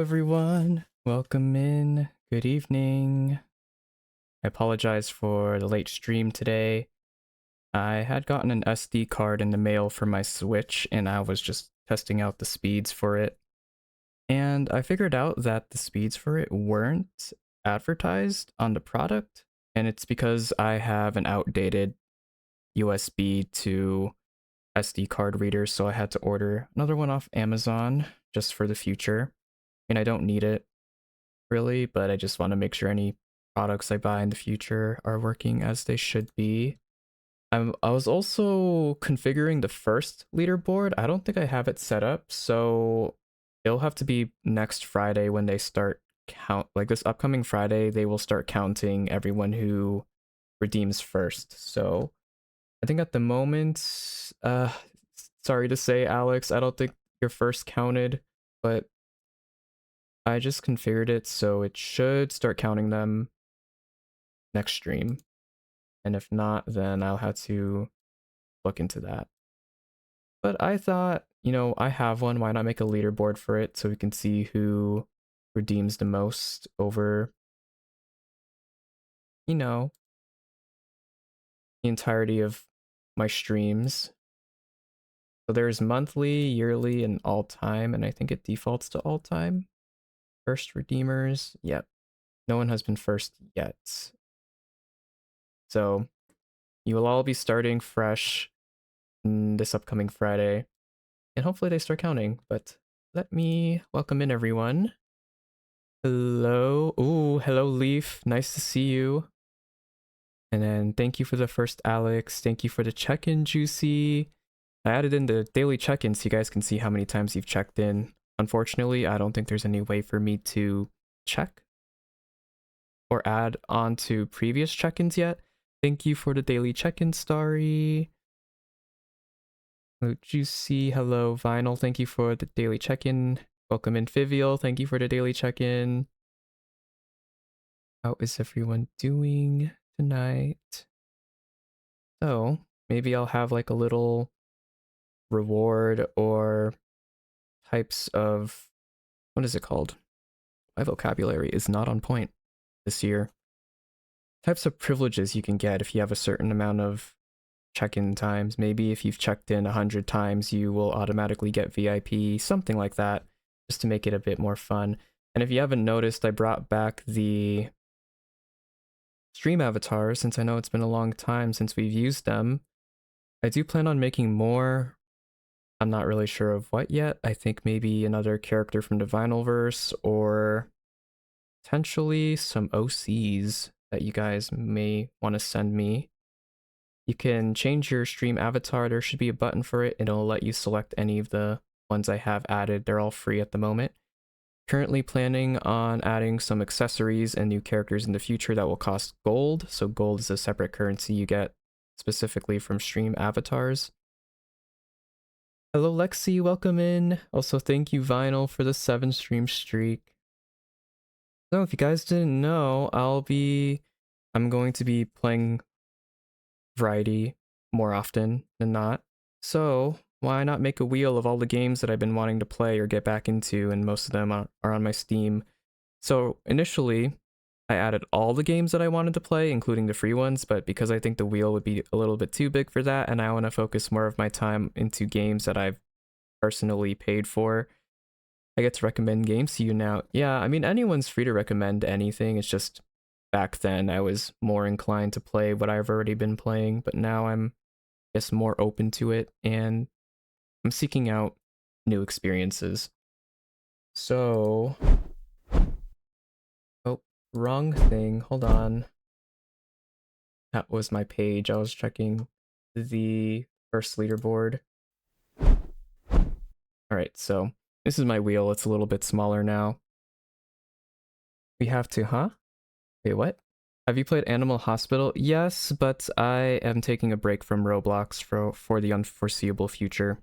everyone. Welcome in. Good evening. I apologize for the late stream today. I had gotten an SD card in the mail for my Switch, and I was just testing out the speeds for it. And I figured out that the speeds for it weren't advertised on the product, and it's because I have an outdated USB to SD card reader, so I had to order another one off Amazon just for the future. And I don't need it really, but I just want to make sure any products I buy in the future are working as they should be. I was also configuring the first leaderboard. I don't think I have it set up, so it'll have to be next Friday when they start count. Like this upcoming Friday, they will start counting everyone who redeems first. So I think at the moment, sorry to say, Alex, I don't think you're first counted, but I just configured it so it should start counting them next stream. And if not, then I'll have to look into that. But I thought, I have one. Why not make a leaderboard for it so we can see who redeems the most over, the entirety of my streams. So there's monthly, yearly, and all time, and I think it defaults to all time. First redeemers, yep. No one has been first yet. So you will all be starting fresh this upcoming Friday, and hopefully they start counting. But let me welcome in everyone. Hello. Ooh, hello, Leaf. Nice to see you. And then thank you for the first, Alex. Thank you for the check-in, Juicy. I added in the daily check-in so you guys can see how many times you've checked in. Unfortunately, I don't think there's any way for me to check or add on to previous check-ins yet. Thank you for the daily check-in, Starry. Hello, Juicy. Hello, Vinyl. Thank you for the daily check-in. Welcome in, Fivial. Thank you for the daily check-in. How is everyone doing tonight? So, maybe I'll have like a little reward or types of... What is it called? My vocabulary is not on point this year. Types of privileges you can get if you have a certain amount of check-in times. Maybe if you've checked in 100 times, you will automatically get VIP, something like that, just to make it a bit more fun. And if you haven't noticed, I brought back the stream avatars since I know it's been a long time since we've used them. I do plan on making more. I'm not really sure of what yet. I think maybe another character from the Vinylverse or potentially some OCs that you guys may want to send me. You can change your stream avatar. There should be a button for it. It'll let you select any of the ones I have added. They're all free at the moment. Currently planning on adding some accessories and new characters in the future that will cost gold. So gold is a separate currency you get specifically from stream avatars. Hello, Lexi. Welcome in. Also, thank you, Vinyl, for the 7 stream streak. So if you guys didn't know, I'm going to be playing Variety more often than not. So why not make a wheel of all the games that I've been wanting to play or get back into, and most of them are on my Steam. So initially, I added all the games that I wanted to play, including the free ones, but because I think the wheel would be a little bit too big for that, and I want to focus more of my time into games that I've personally paid for, I get to recommend games to you now. Yeah, I mean, anyone's free to recommend anything. It's just back then I was more inclined to play what I've already been playing, but now I'm, I guess, more open to it, and I'm seeking out new experiences. So, oh, wrong thing. Hold on. That was my page. I was checking the first leaderboard. Alright, so this is my wheel. It's a little bit smaller now. We have to, huh? Wait, what? Have you played Animal Hospital? Yes, but I am taking a break from Roblox for the unforeseeable future.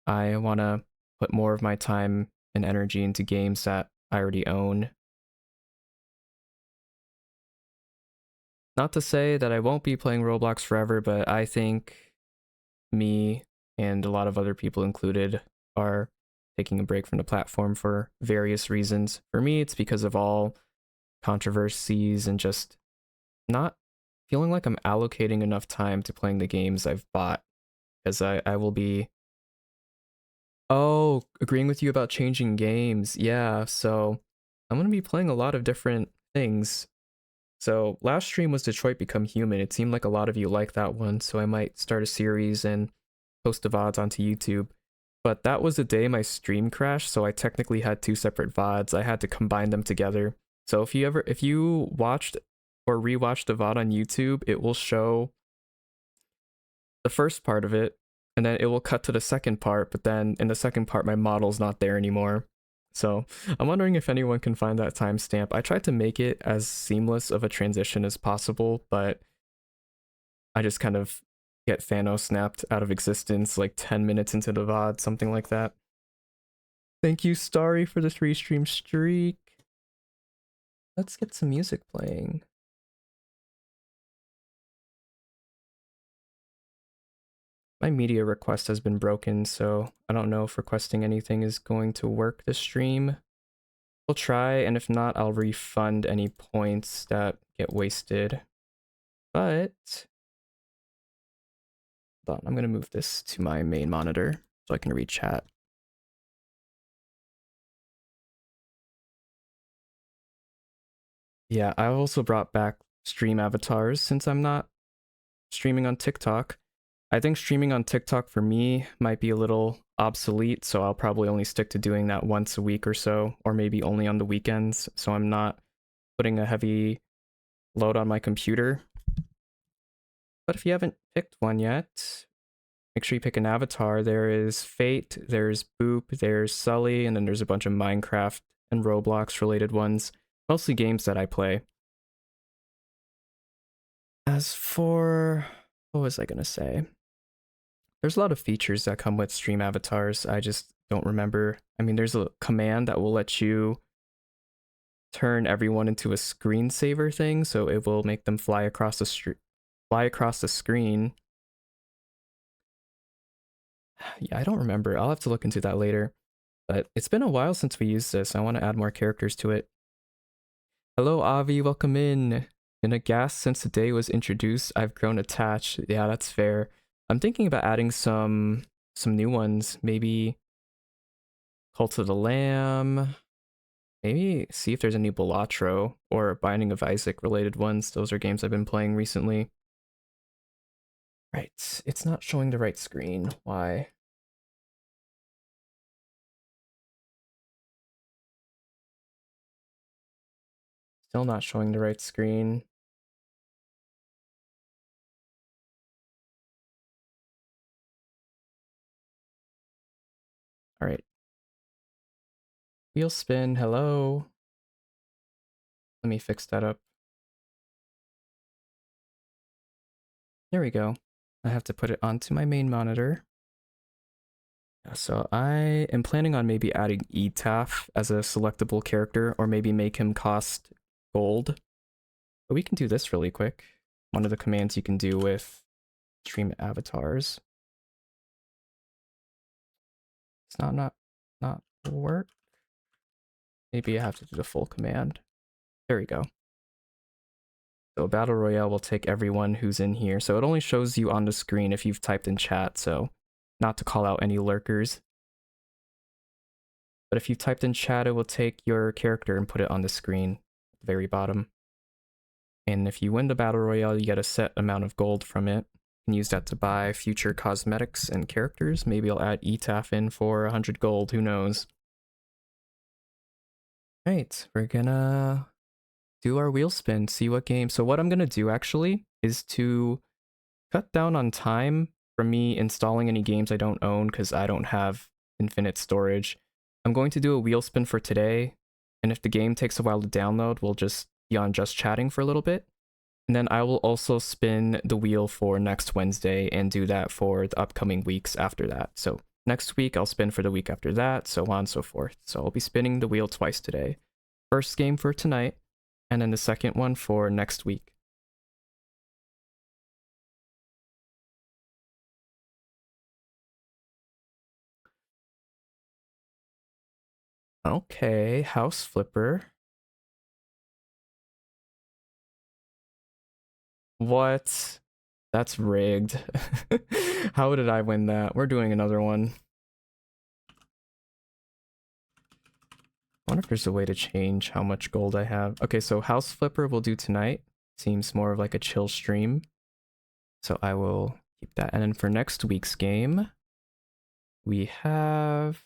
I want to put more of my time and energy into games that I already own. Not to say that I won't be playing Roblox forever, but I think me and a lot of other people included are taking a break from the platform for various reasons. For me, it's because of all controversies and just not feeling like I'm allocating enough time to playing the games I've bought. Because I will be, oh, agreeing with you about changing games. Yeah, so I'm going to be playing a lot of different things. So last stream was Detroit Become Human. It seemed like a lot of you liked that one, so I might start a series and post the VODs onto YouTube. But that was the day my stream crashed, so I technically had two separate VODs. I had to combine them together. So if you watched or rewatched the VOD on YouTube, it will show the first part of it, and then it will cut to the second part, but then in the second part my model's not there anymore. So I'm wondering if anyone can find that timestamp. I tried to make it as seamless of a transition as possible, but I just kind of get Thanos snapped out of existence like 10 minutes into the VOD, something like that. Thank you, Starry, for the 3-stream streak. Let's get some music playing. My media request has been broken, so I don't know if requesting anything is going to work this stream. We'll try, and if not, I'll refund any points that get wasted. But hold on, I'm gonna move this to my main monitor so I can read chat. Yeah, I also brought back stream avatars since I'm not streaming on TikTok. I think streaming on TikTok for me might be a little obsolete, so I'll probably only stick to doing that once a week or so, or maybe only on the weekends, so I'm not putting a heavy load on my computer. But if you haven't picked one yet, make sure you pick an avatar. There is Fate, there's Boop, there's Sully, and then there's a bunch of Minecraft and Roblox related ones, mostly games that I play. As for, what was I gonna say? There's a lot of features that come with stream avatars. I just don't remember. I mean, there's a command that will let you turn everyone into a screensaver thing, so it will make them fly across the screen. Yeah, I don't remember. I'll have to look into that later. But it's been a while since we used this. I want to add more characters to it. Hello, Avi. Welcome in. In a gas since the day was introduced, I've grown attached. Yeah, that's fair. I'm thinking about adding some new ones. Maybe Cult of the Lamb. Maybe see if there's any Balatro or Binding of Isaac related ones. Those are games I've been playing recently. Right, it's not showing the right screen. Why? Still not showing the right screen. All right. Wheelspin, hello. Let me fix that up. There we go. I have to put it onto my main monitor. So I am planning on maybe adding Etaf as a selectable character, or maybe make him cost gold. But we can do this really quick. One of the commands you can do with stream avatars. It's not work. Maybe I have to do the full command. There we go. So Battle Royale will take everyone who's in here. So it only shows you on the screen if you've typed in chat, so not to call out any lurkers. But if you've typed in chat, it will take your character and put it on the screen at the very bottom. And if you win the Battle Royale, you get a set amount of gold from it. You can use that to buy future cosmetics and characters. Maybe I'll add Etaf in for 100 gold, who knows. Right, we're gonna do our wheel spin, see what game. So what I'm gonna do actually is to cut down on time from me installing any games I don't own because I don't have infinite storage. I'm going to do a wheel spin for today, and if the game takes a while to download, we'll just be on just chatting for a little bit. And then I will also spin the wheel for next Wednesday and do that for the upcoming weeks after that. So next week I'll spin for the week after that, so on and so forth. So I'll be spinning the wheel twice today. First game for tonight, and then the second one for next week. Okay, House Flipper. What? That's rigged. How did I win that? We're doing another one. I wonder if there's a way to change how much gold I have. Okay, so House Flipper we'll do tonight. Seems more of like a chill stream. So I will keep that. And then for next week's game, we have...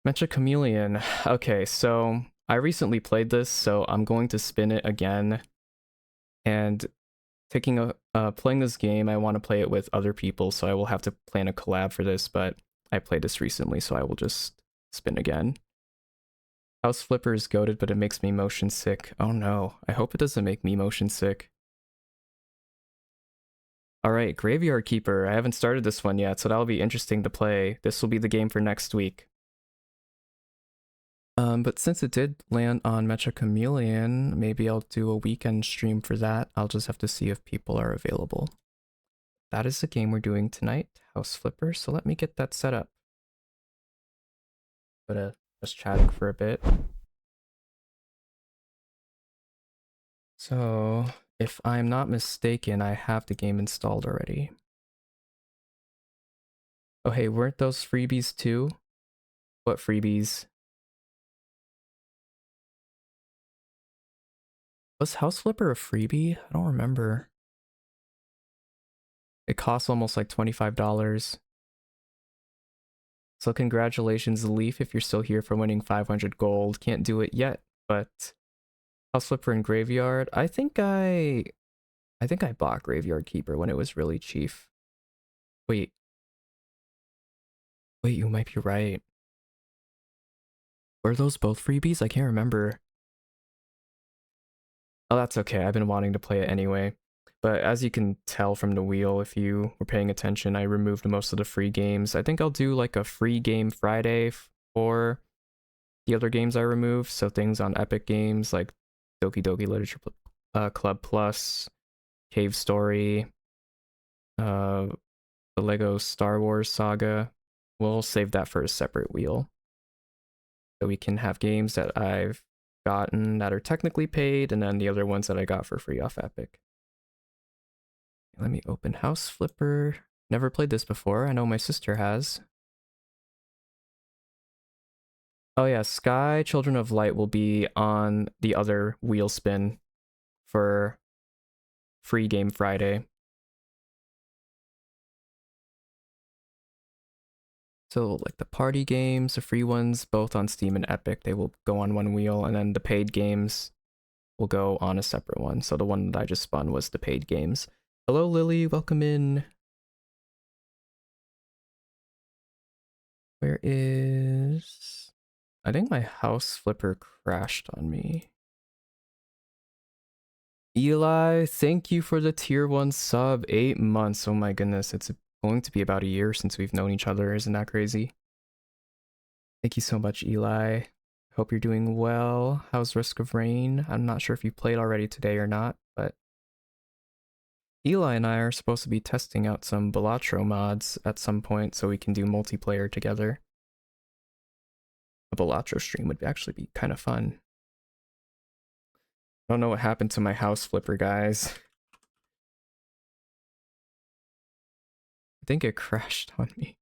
Mecha Chameleon. Okay, so I recently played this, so I'm going to spin it again. And playing this game, I want to play it with other people, so I will have to plan a collab for this, but I played this recently, so I will just spin again. House Flipper is goated, but it makes me motion sick. Oh no, I hope it doesn't make me motion sick. Alright, Graveyard Keeper. I haven't started this one yet, so that'll be interesting to play. This will be the game for next week. But since it did land on Mecha Chameleon, maybe I'll do a weekend stream for that. I'll just have to see if people are available. That is the game we're doing tonight, House Flipper, so let me get that set up. But just chatting for a bit. So, if I'm not mistaken, I have the game installed already. Oh hey, weren't those freebies too? What freebies? Was House Flipper a freebie? I don't remember. It costs almost like $25. So congratulations, Leaf, if you're still here for winning 500 gold. Can't do it yet, but House Flipper and Graveyard. I think I bought Graveyard Keeper when it was really cheap. Wait. Wait, you might be right. Were those both freebies? I can't remember. Oh, that's okay. I've been wanting to play it anyway. But as you can tell from the wheel, if you were paying attention, I removed most of the free games. I think I'll do like a free game Friday for the other games I removed. So things on Epic Games like Doki Doki Literature Club Plus, Cave Story, the Lego Star Wars Saga. We'll save that for a separate wheel. So we can have games that I've gotten that are technically paid, and then the other ones that I got for free off Epic. Let me open House Flipper. Never played this before. I know my sister has. Oh yeah, Sky Children of Light will be on the other wheel spin for free game Friday. So like the party games, the free ones, both on Steam and Epic, they will go on one wheel, and then the paid games will go on a separate one. So the one that I just spun was the paid games. Hello, Lily. Welcome in. Where is... I think my House Flipper crashed on me. Eli, thank you for the tier 1 sub. 8 months. Oh my goodness. It's going to be about a year since we've known each other. Isn't that crazy? Thank you so much, Eli. Hope you're doing well. How's Risk of Rain? I'm not sure if you played already today or not, but Eli and I are supposed to be testing out some Balatro mods at some point so we can do multiplayer together. A Balatro stream would actually be kind of fun. I don't know what happened to my House Flipper, guys. I think it crashed on me.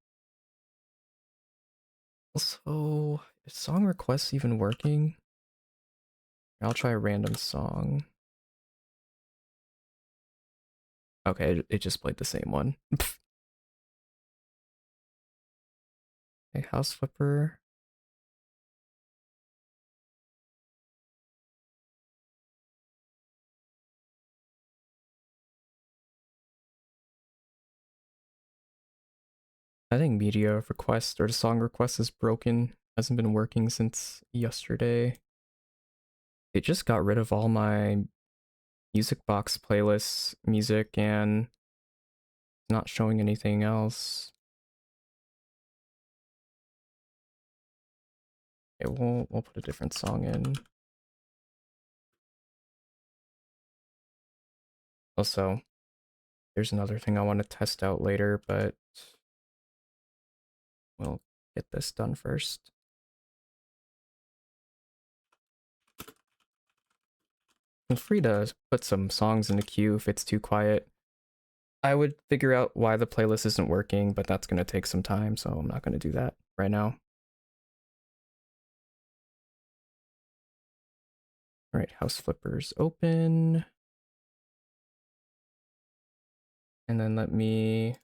Also, is song requests even working? I'll try a random song. Okay, it just played the same one. Hey, House Flipper. I think media request or the song request is broken. Hasn't been working since yesterday. It just got rid of all my music box playlists, music, and not showing anything else. Okay, we'll put a different song in. Also, There's another thing I want to test out later, but we'll get this done first. Feel free to put some songs in the queue if it's too quiet. I would figure out why the playlist isn't working, but that's going to take some time, so I'm not going to do that right now. All right, house flippers open. And then let me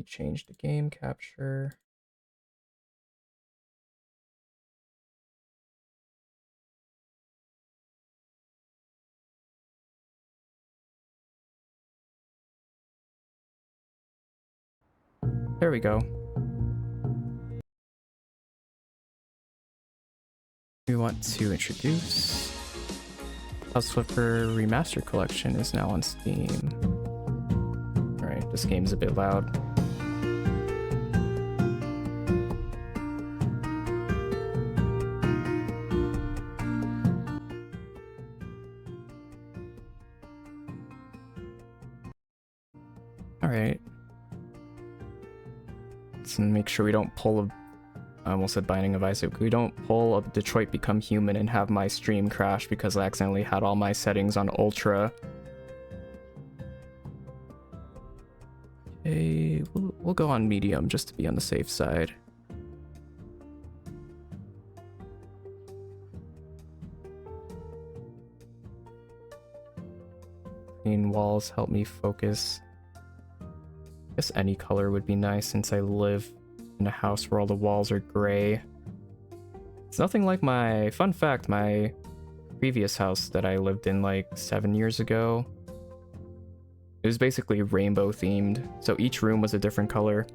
change the game capture. There we go. We want to introduce House Flipper Remaster Collection is now on Steam. Alright, this game's a bit loud. Alright. Let's make sure we don't pull a... I almost said Binding of Isaac. We don't pull a Detroit Become Human and have my stream crash because I accidentally had all my settings on Ultra. Okay, we'll go on medium just to be on the safe side. Green walls help me focus. I guess any color would be nice since I live in a house where all the walls are gray. It's nothing like my... Fun fact, my previous house that I lived in like 7 years ago. It was basically rainbow themed, so each room was a different color.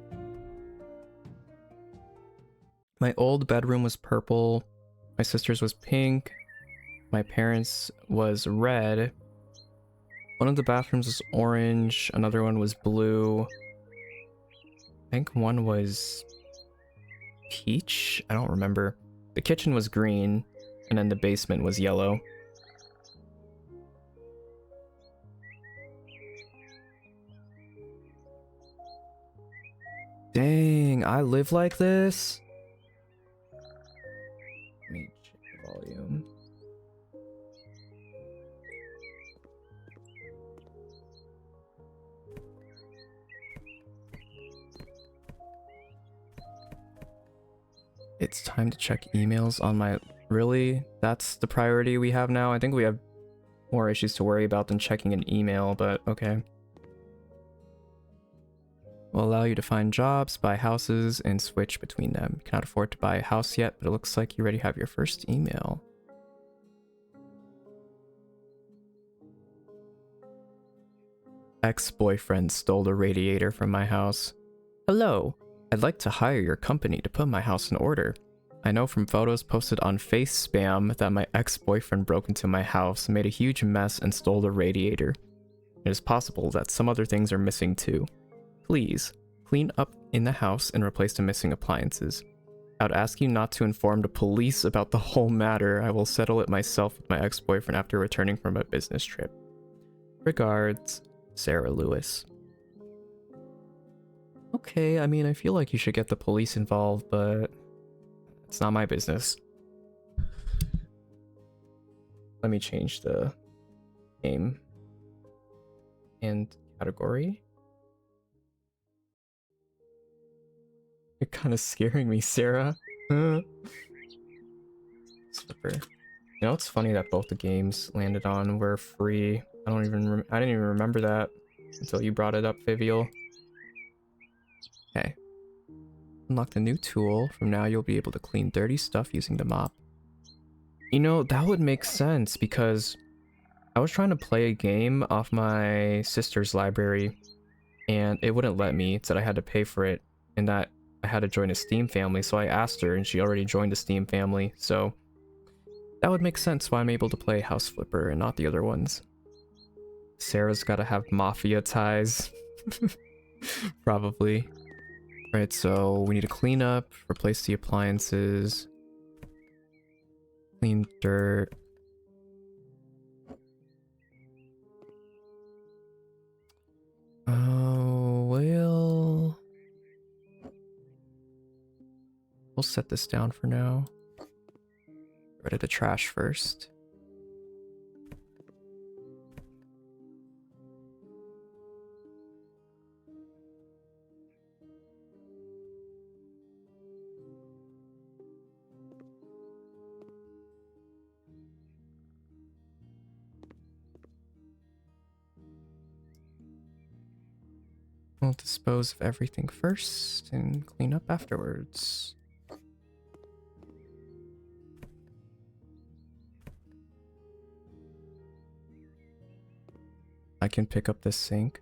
My old bedroom was purple, my sister's was pink, my parents' was red. One of the bathrooms was orange, another one was blue. I think one was peach? I don't remember. The kitchen was green, and then the basement was yellow. Dang, I live like this? Let me check the volume. It's time to check emails on my... Really? That's the priority we have now? I think we have more issues to worry about than checking an email, but okay. Will allow you to find jobs, buy houses, and switch between them. You cannot afford to buy a house yet, but it looks like you already have your first email. Ex-boyfriend stole the radiator from my house. Hello, I'd like to hire your company to put my house in order. I know from photos posted on Face Spam that my ex-boyfriend broke into my house, made a huge mess, and stole the radiator. It is possible that some other things are missing too. Please, clean up in the house and replace the missing appliances. I would ask you not to inform the police about the whole matter. I will settle it myself with my ex-boyfriend after returning from a business trip. Regards, Sarah Lewis. Okay, I mean, I feel like you should get the police involved, but it's not my business. Let me change the name and category. You're kind of scaring me, Sarah. Slipper. You know, it's funny that both the games landed on were free. I didn't even remember that until you brought it up, Vivial. Okay. Unlock the new tool. From now, you'll be able to clean dirty stuff using the mop. You know, that would make sense because I was trying to play a game off my sister's library and it wouldn't let me. It said I had to pay for it and that I had to join a Steam family, so I asked her and she already joined a Steam family, so that would make sense why I'm able to play House Flipper and not the other ones. Sarah's gotta have mafia ties. Probably. Right, so we need to clean up, replace the appliances. Clean dirt. Oh, we'll set this down for now. Get rid of the trash first. We'll dispose of everything first and clean up afterwards. I can pick up this sink.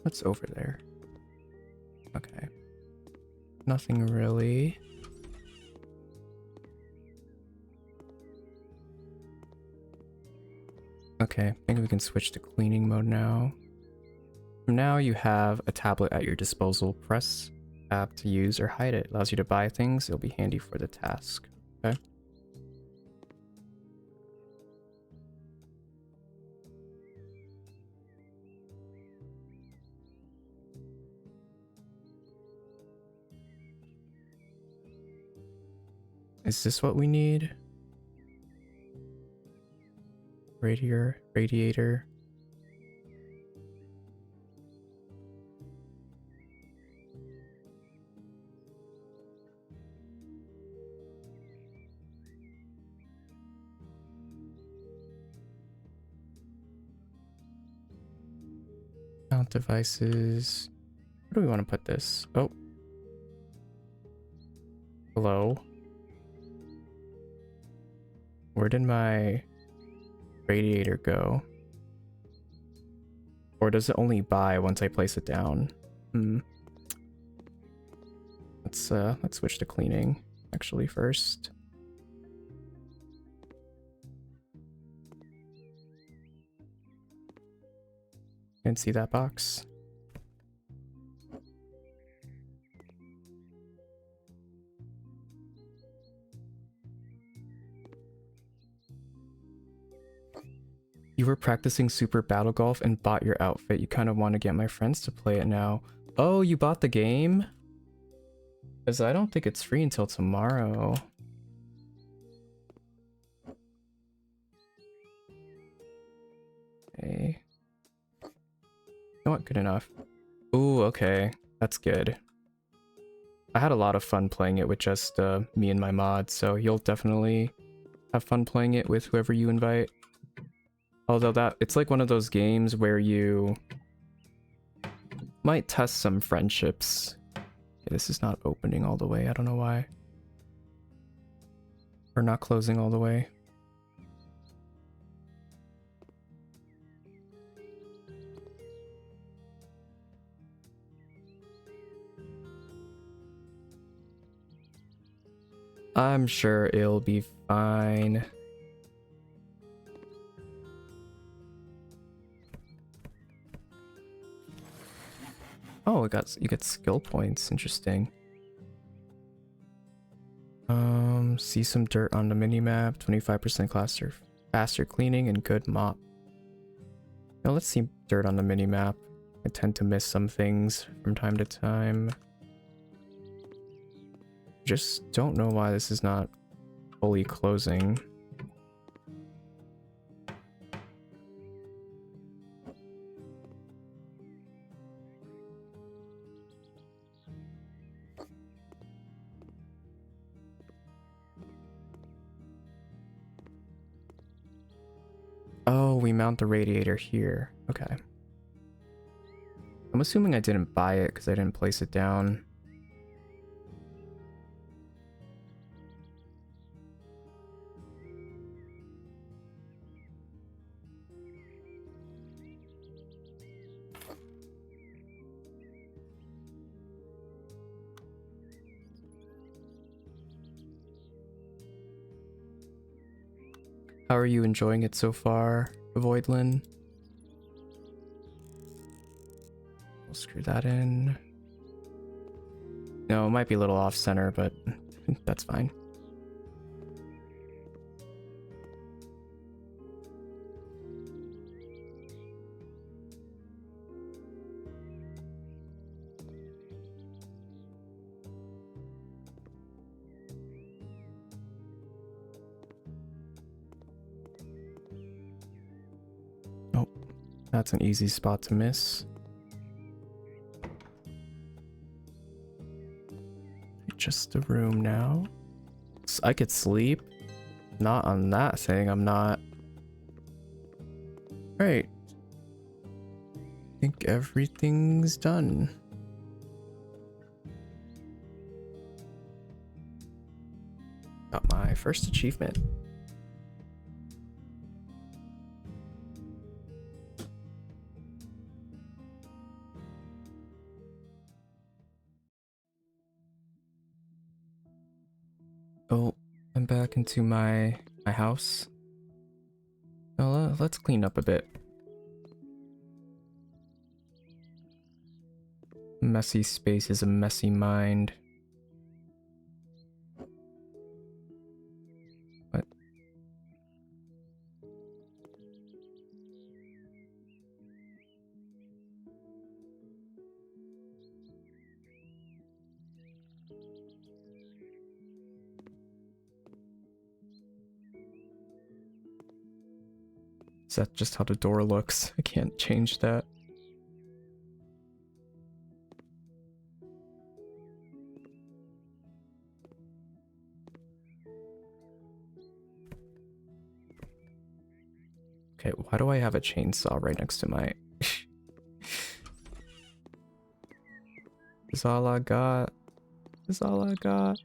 What's over there? Okay. Nothing really. Okay, maybe we can switch to cleaning mode now. Now you have a tablet at your disposal. Press tab to use or hide it. Allows you to buy things. It'll be handy for the task. Okay. Is this what we need? Radiator. Mount devices. Where do we want to put this? Oh. Hello. Where did my radiator go? Or does it only buy once I place it down? Let's switch to cleaning actually first. Didn't see that box. You were practicing Super Battle Golf and bought your outfit. You kind of want to get my friends to play it now. Oh, you bought the game? Because I don't think it's free until tomorrow. Okay. You know what? Good enough. Ooh, okay. That's good. I had a lot of fun playing it with just me and my mod, so you'll definitely have fun playing it with whoever you invite. Although it's like one of those games where you might test some friendships. Okay, this is not opening all the way. I don't know why. Or not closing all the way. I'm sure it'll be fine. Oh, you get skill points. Interesting. See some dirt on the minimap. 25% faster cleaning and good mop. Now let's see dirt on the minimap. I tend to miss some things from time to time. Just don't know why this is not fully closing. Oh, we mount the radiator here. Okay. I'm assuming I didn't buy it because I didn't place it down. How are you enjoying it so far, Voidlin? We'll screw that in. No, it might be a little off center, but that's fine. Oh, that's an easy spot to miss. Just a room now. So I could sleep. Not on that thing, I'm not. Right. I think everything's done. Got my first achievement. Oh, I'm back into my house. Well, let's clean up a bit. Messy space is a messy mind. What? Is that just how the door looks? I can't change that. Okay, why do I have a chainsaw right next to my... Is all I got. Is all I got.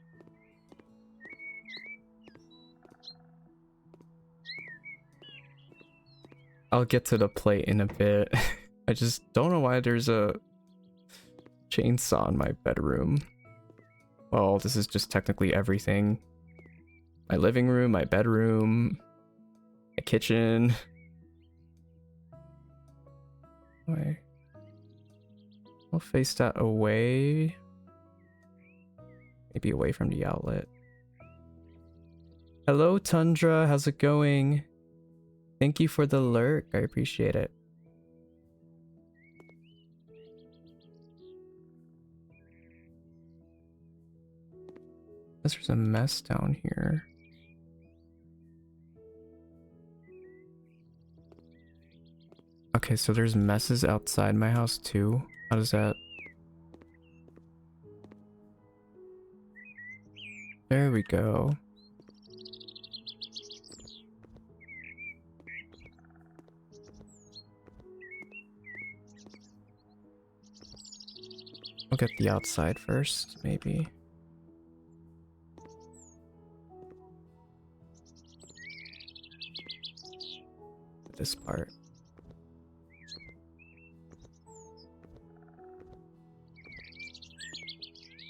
I'll get to the plate in a bit. I just don't know why there's a chainsaw in my bedroom. Well, this is just technically everything. My living room, my bedroom, my kitchen. Why? I'll face that away. Maybe away from the outlet. Hello, Tundra. How's it going? Thank you for the lurk. I appreciate it. There's a mess down here. Okay, so there's messes outside my house too. How does that... There we go. I'll get the outside first, maybe. This part.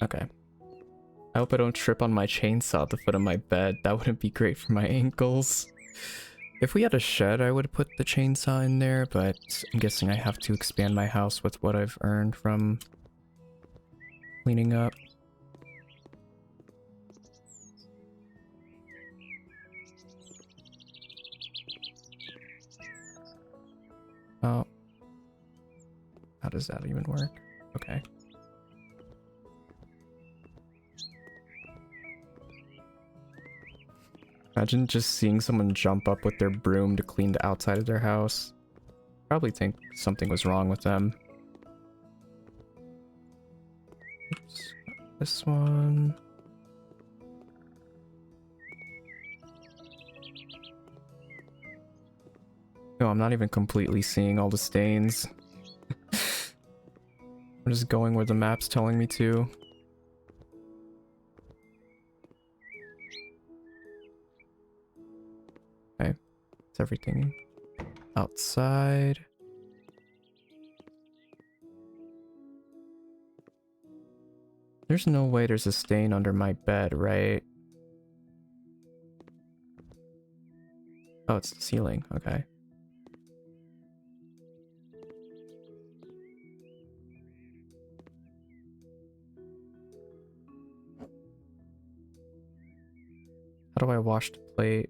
Okay. I hope I don't trip on my chainsaw at the foot of my bed. That wouldn't be great for my ankles. If we had a shed, I would put the chainsaw in there, but I'm guessing I have to expand my house with what I've earned from cleaning up. Oh. How does that even work? Okay. Imagine just seeing someone jump up with their broom to clean the outside of their house. Probably think something was wrong with them. Oops. This one. No, I'm not even completely seeing all the stains. I'm just going where the map's telling me to. Okay, it's everything outside. There's no way there's a stain under my bed, right? Oh, it's the ceiling. Okay. How do I wash the plate?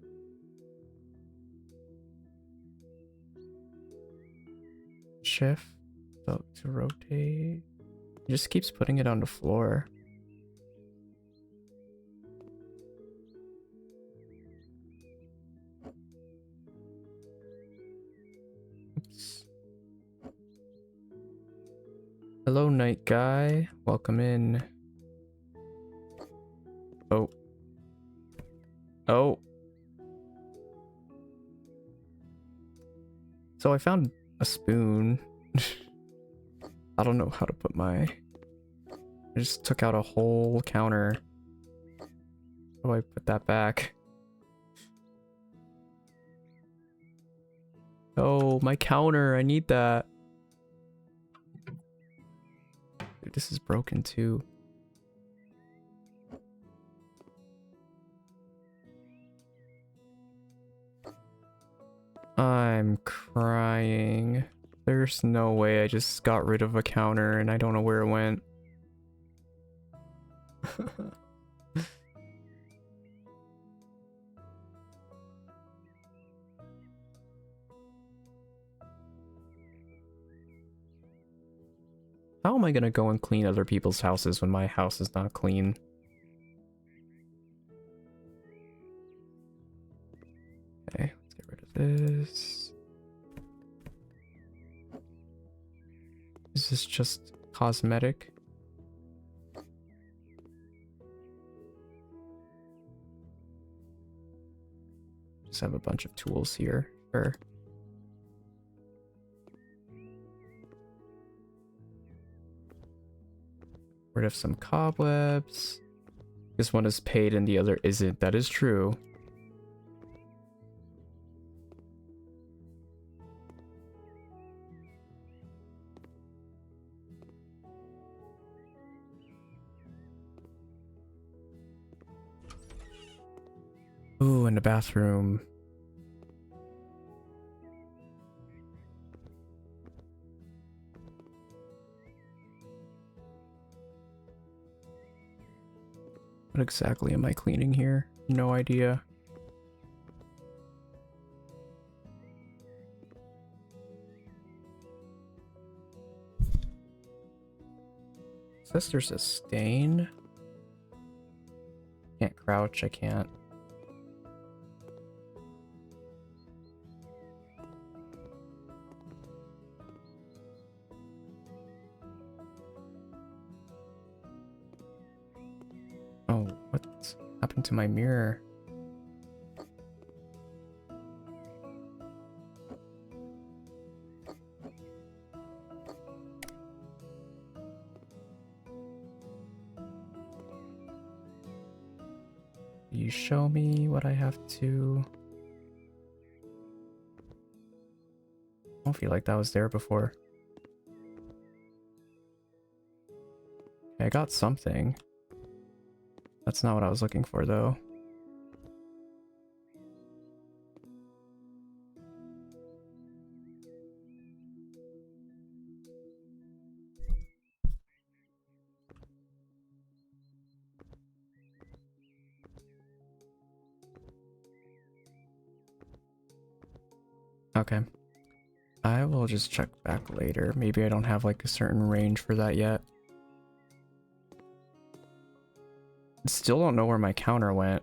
Shift to rotate. It just keeps putting it on the floor. Oops. Hello, night guy. Welcome in. Oh. Oh. So I found a spoon. I don't know how to put my... I just took out a whole counter. How do I put that back? Oh, my counter. I need that. Dude, this is broken too. I'm crying. There's no way I just got rid of a counter and I don't know where it went. How am I gonna go and clean other people's houses when my house is not clean? Okay, let's get rid of this. Is this just cosmetic? Just have a bunch of tools here. Sure. Rid of some cobwebs. This one is paid and the other isn't. That is true. Ooh, in the bathroom. What exactly am I cleaning here? No idea. Says there's a stain. Can't crouch, I can't. Oh, what happened to my mirror? You show me what I have to... I don't feel like that was there before. Okay, I got something. That's not what I was looking for, though. Okay. I will just check back later. Maybe I don't have like a certain range for that yet. Still don't know where my counter went.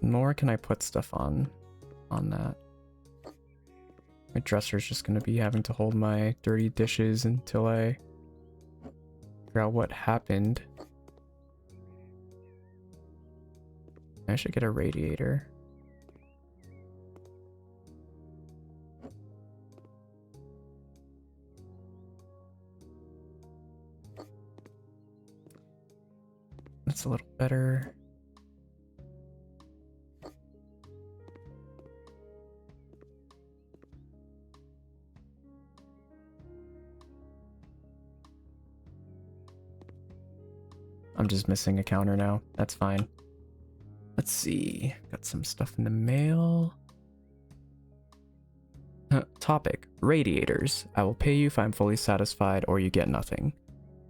Nor can I put stuff on that. My dresser's just gonna be having to hold my dirty dishes until I figure out what happened. I should get a radiator. That's a little better. I'm just missing a counter now. That's fine. Let's see. Got some stuff in the mail. Topic. Radiators. I will pay you if I'm fully satisfied or you get nothing.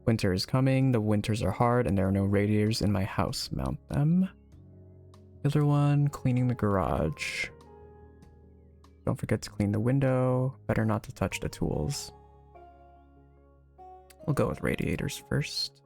Winter is coming. The winters are hard and there are no radiators in my house. Mount them. The other one. Cleaning the garage. Don't forget to clean the window. Better not to touch the tools. We'll go with radiators first.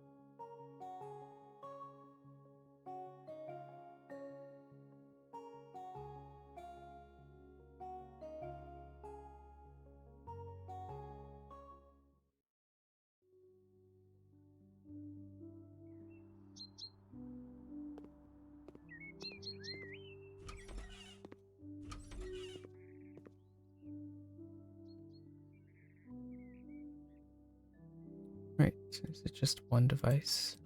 Right, so is it just one device?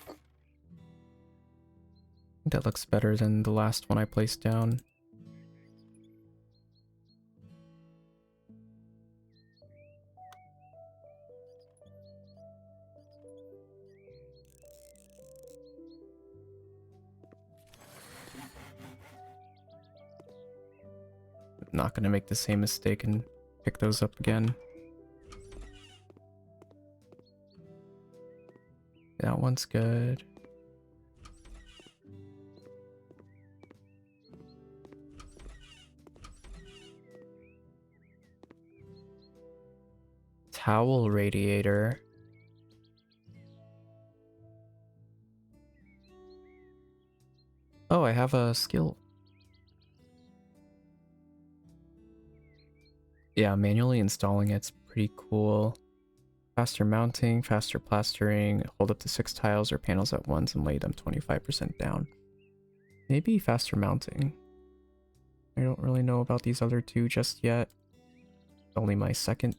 I think that looks better than the last one I placed down. Not gonna make the same mistake and pick those up again. That one's good. Towel radiator. Oh, I have a skill. Yeah, manually installing it's pretty cool. Faster mounting, faster plastering, hold up to 6 tiles or panels at once and lay them 25% down. Maybe faster mounting. I don't really know about these other two just yet. It's only my second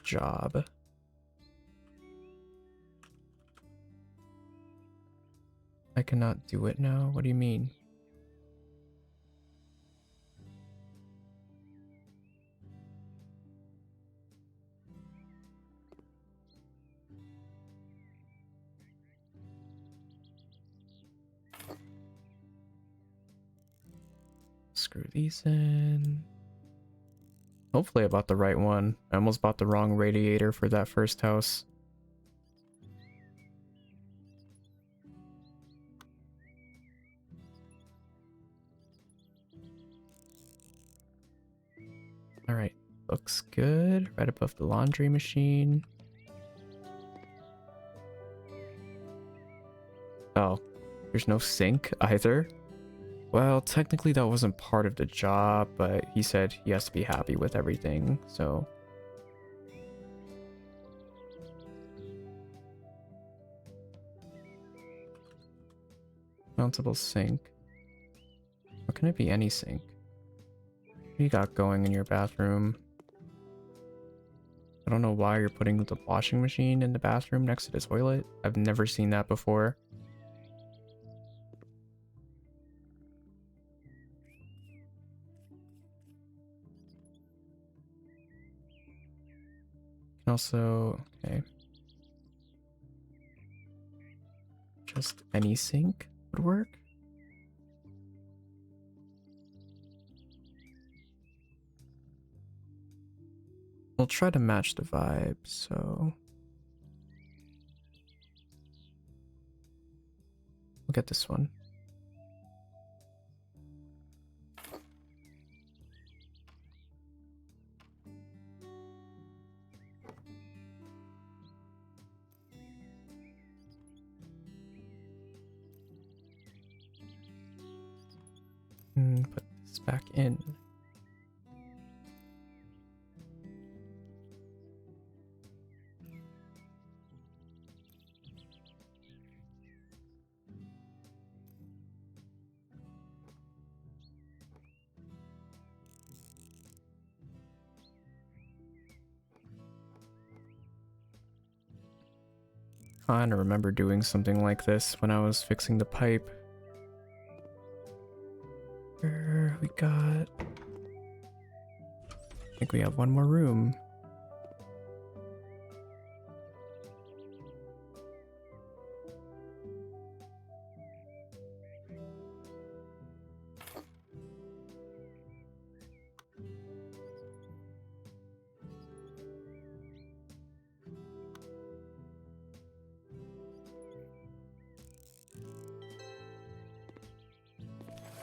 job. I cannot do it now? What do you mean? Screw these in. Hopefully I bought the right one. I almost bought the wrong radiator for that first house. Alright, looks good. Right above the laundry machine. Oh, there's no sink either? Well, technically that wasn't part of the job, but he said he has to be happy with everything, so... Mountable sink. Or can it be any sink? What do you got going in your bathroom? I don't know why you're putting the washing machine in the bathroom next to the toilet. I've never seen that before. Also, okay. Just any sink would work. We'll try to match the vibe, so... We'll get this one. Put this back in. I kind of remember doing something like this when I was fixing the pipe. We got I think we have one more room.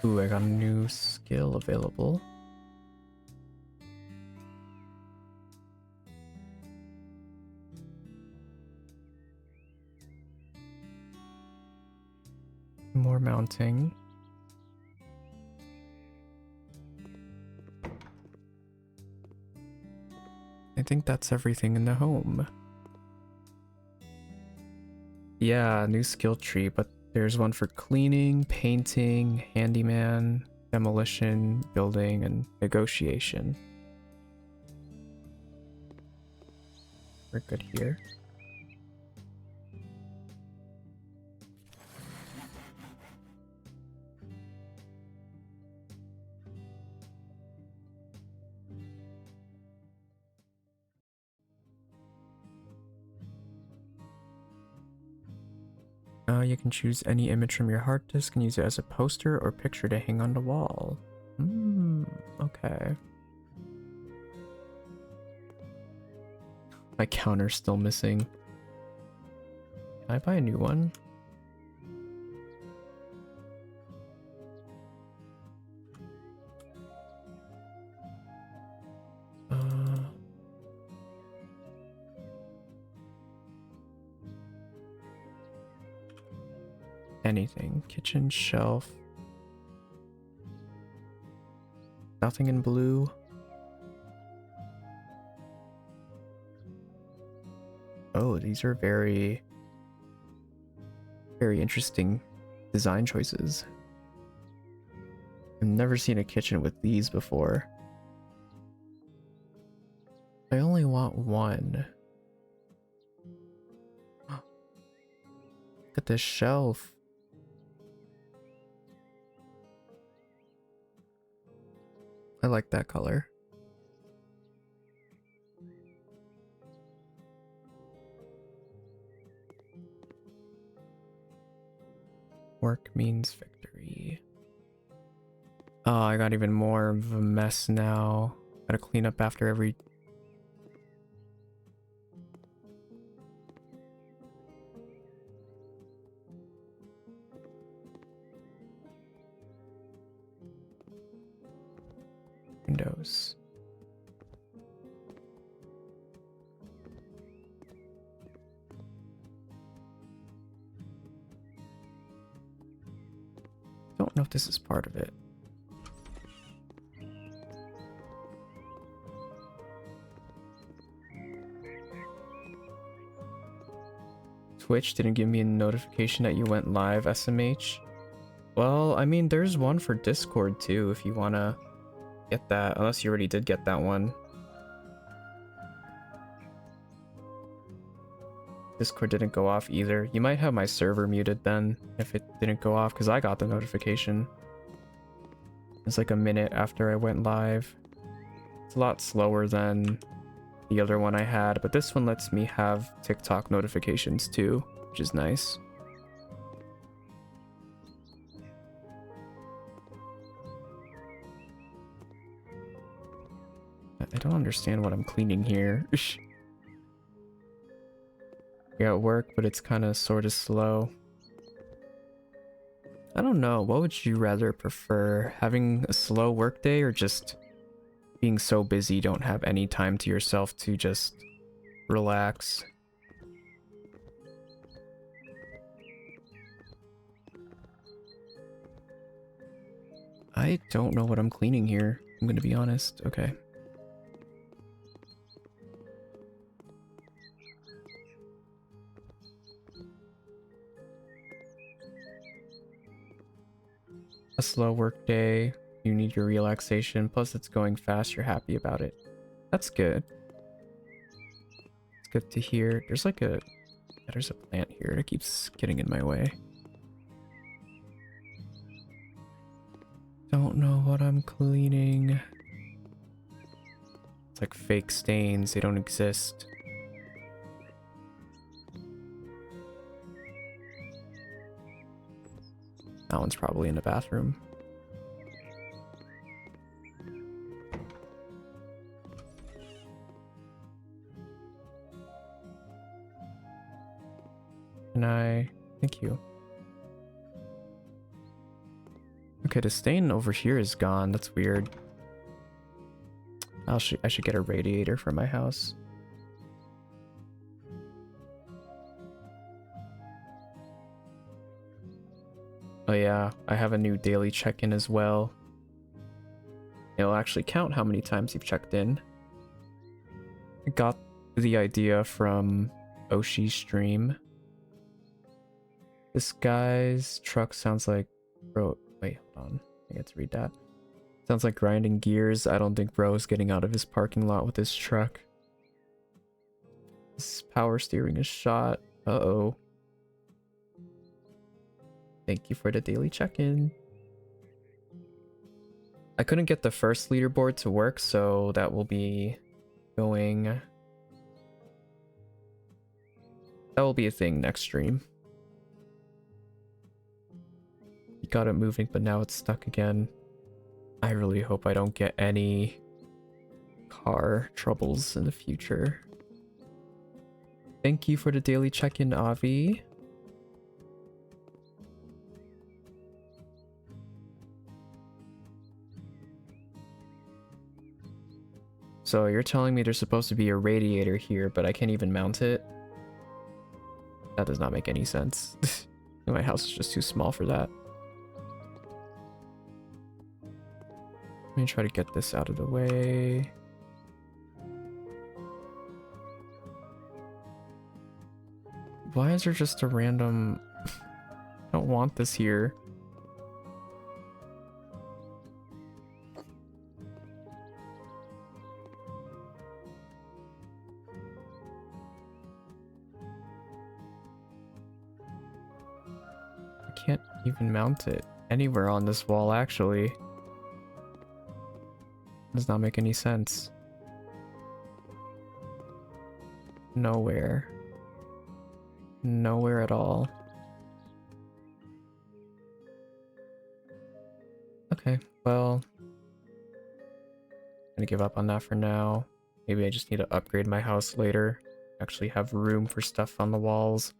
Ooh, I got a new skill available. More mounting. I think that's everything in the home. Yeah, new skill tree, but there's one for cleaning, painting, handyman, demolition, building, and negotiation. We're good here. You can choose any image from your hard disk and use it as a poster or picture to hang on the wall. Okay. My counter's still missing. Can I buy a new one? Anything. Kitchen shelf. Nothing in blue. Oh, these are very interesting design choices. I've never seen a kitchen with these before. I only want one. Look at this shelf. I like that color. Work means victory. Oh, I got even more of a mess now. Gotta clean up after every... windows. Don't know if this is part of it. Twitch didn't give me a notification that you went live, SMH. Well, I mean, there's one for Discord too, if you wanna get that, unless you already did get that one. Discord didn't go off either. You might have my server muted then, if it didn't go off, because I got the notification. It's like a minute after I went live. It's a lot slower than the other one I had, but this one lets me have TikTok notifications too, which is nice. I don't understand what I'm cleaning here. You're at work, but it's kind of sort of slow. I don't know, what would you rather prefer? Having a slow workday or just being so busy you don't have any time to yourself to just relax? I don't know what I'm cleaning here, I'm gonna be honest. Okay. A slow work day, you need your relaxation, plus it's going fast, you're happy about it. That's good. It's good to hear. There's like a... yeah, there's a plant here that keeps getting in my way. Don't know what I'm cleaning. It's like fake stains, they don't exist. That one's probably in the bathroom. Can I? Thank you. Okay, the stain over here is gone. That's weird. I should get a radiator for my house. Oh yeah, I have a new daily check-in as well. It'll actually count how many times you've checked in. I got the idea from Oshi's stream. This guy's truck sounds like... Bro, wait, hold on. I get to read that. Sounds like grinding gears. I don't think bro's getting out of his parking lot with his truck. This power steering is shot. Uh-oh. Thank you for the daily check-in. I couldn't get the first leaderboard to work, so that will be going... That will be a thing next stream. You got it moving, but now it's stuck again. I really hope I don't get any car troubles in the future. Thank you for the daily check-in, Avi. So you're telling me there's supposed to be a radiator here, but I can't even mount it? That does not make any sense. My house is just too small for that. Let me try to get this out of the way. Why is there just a random... I don't want this here. I can't even mount it anywhere on this wall, actually. Does not make any sense. Nowhere. Nowhere at all. Okay, well, I'm gonna give up on that for now. Maybe I just need to upgrade my house later. Actually have room for stuff on the walls.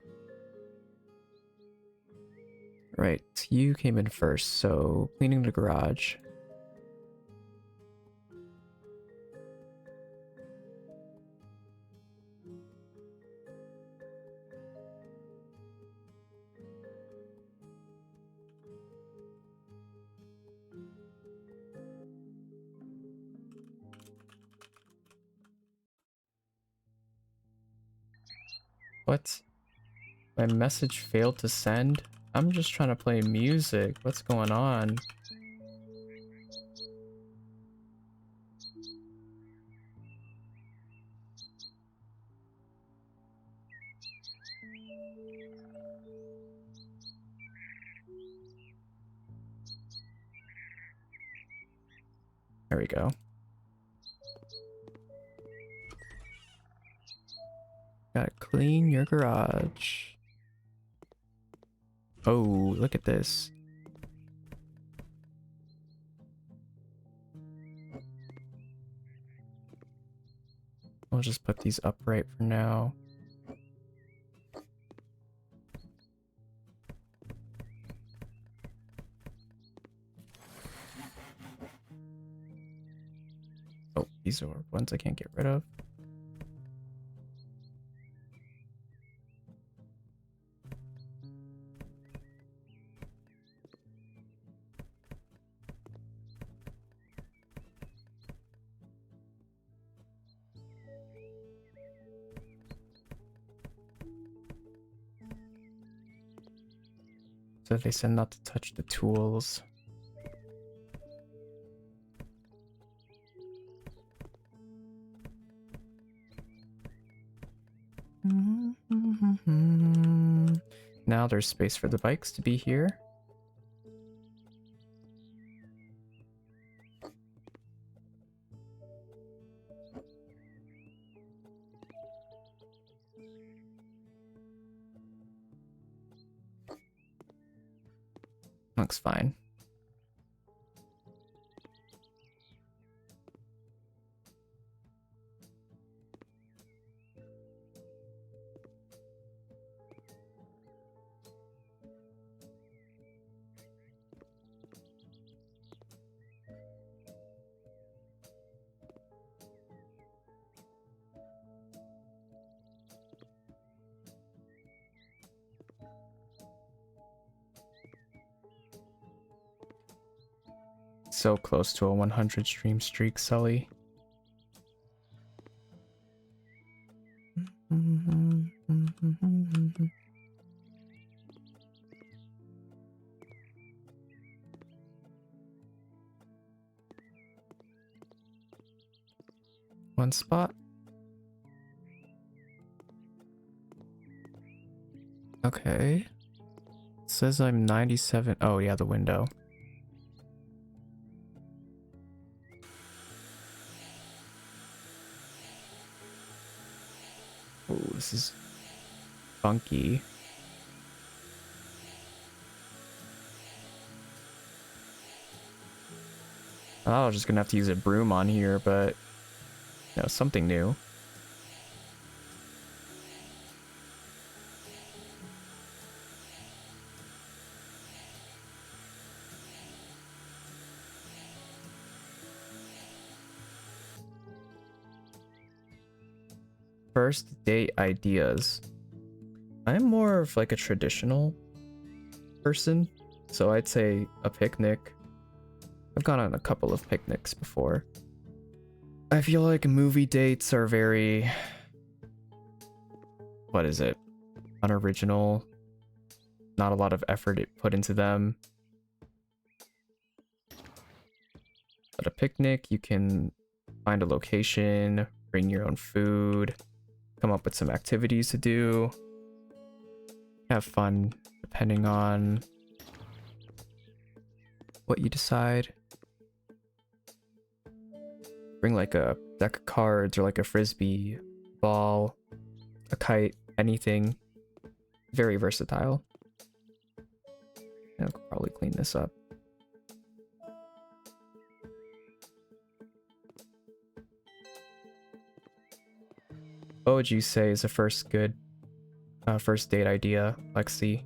Right, you came in first, so cleaning the garage. What? My message failed to send? I'm just trying to play music. What's going on? There we go. Gotta clean your garage. Oh, look at this. I'll just put these upright for now. Oh, these are ones I can't get rid of. So they said not to touch the tools. Now there's space for the bikes to be here. Looks fine. So close to a 100 stream streak, Sully. One spot. Okay. It says I'm 97. Oh, yeah, the window. Oh, this is funky. Oh, I'm just gonna have to use a broom on here, but you know, something new. First date ideas. I'm more of like a traditional person, so I'd say a picnic. I've gone on a couple of picnics before. I feel like movie dates are very, what is it, unoriginal. Not a lot of effort put into them. At a picnic, you can find a location, bring your own food, come up with some activities to do, have fun depending on what you decide. Bring like a deck of cards or like a frisbee, ball, a kite, anything. Very versatile. And I'll probably clean this up. What would you say is the first good first date idea, Lexi?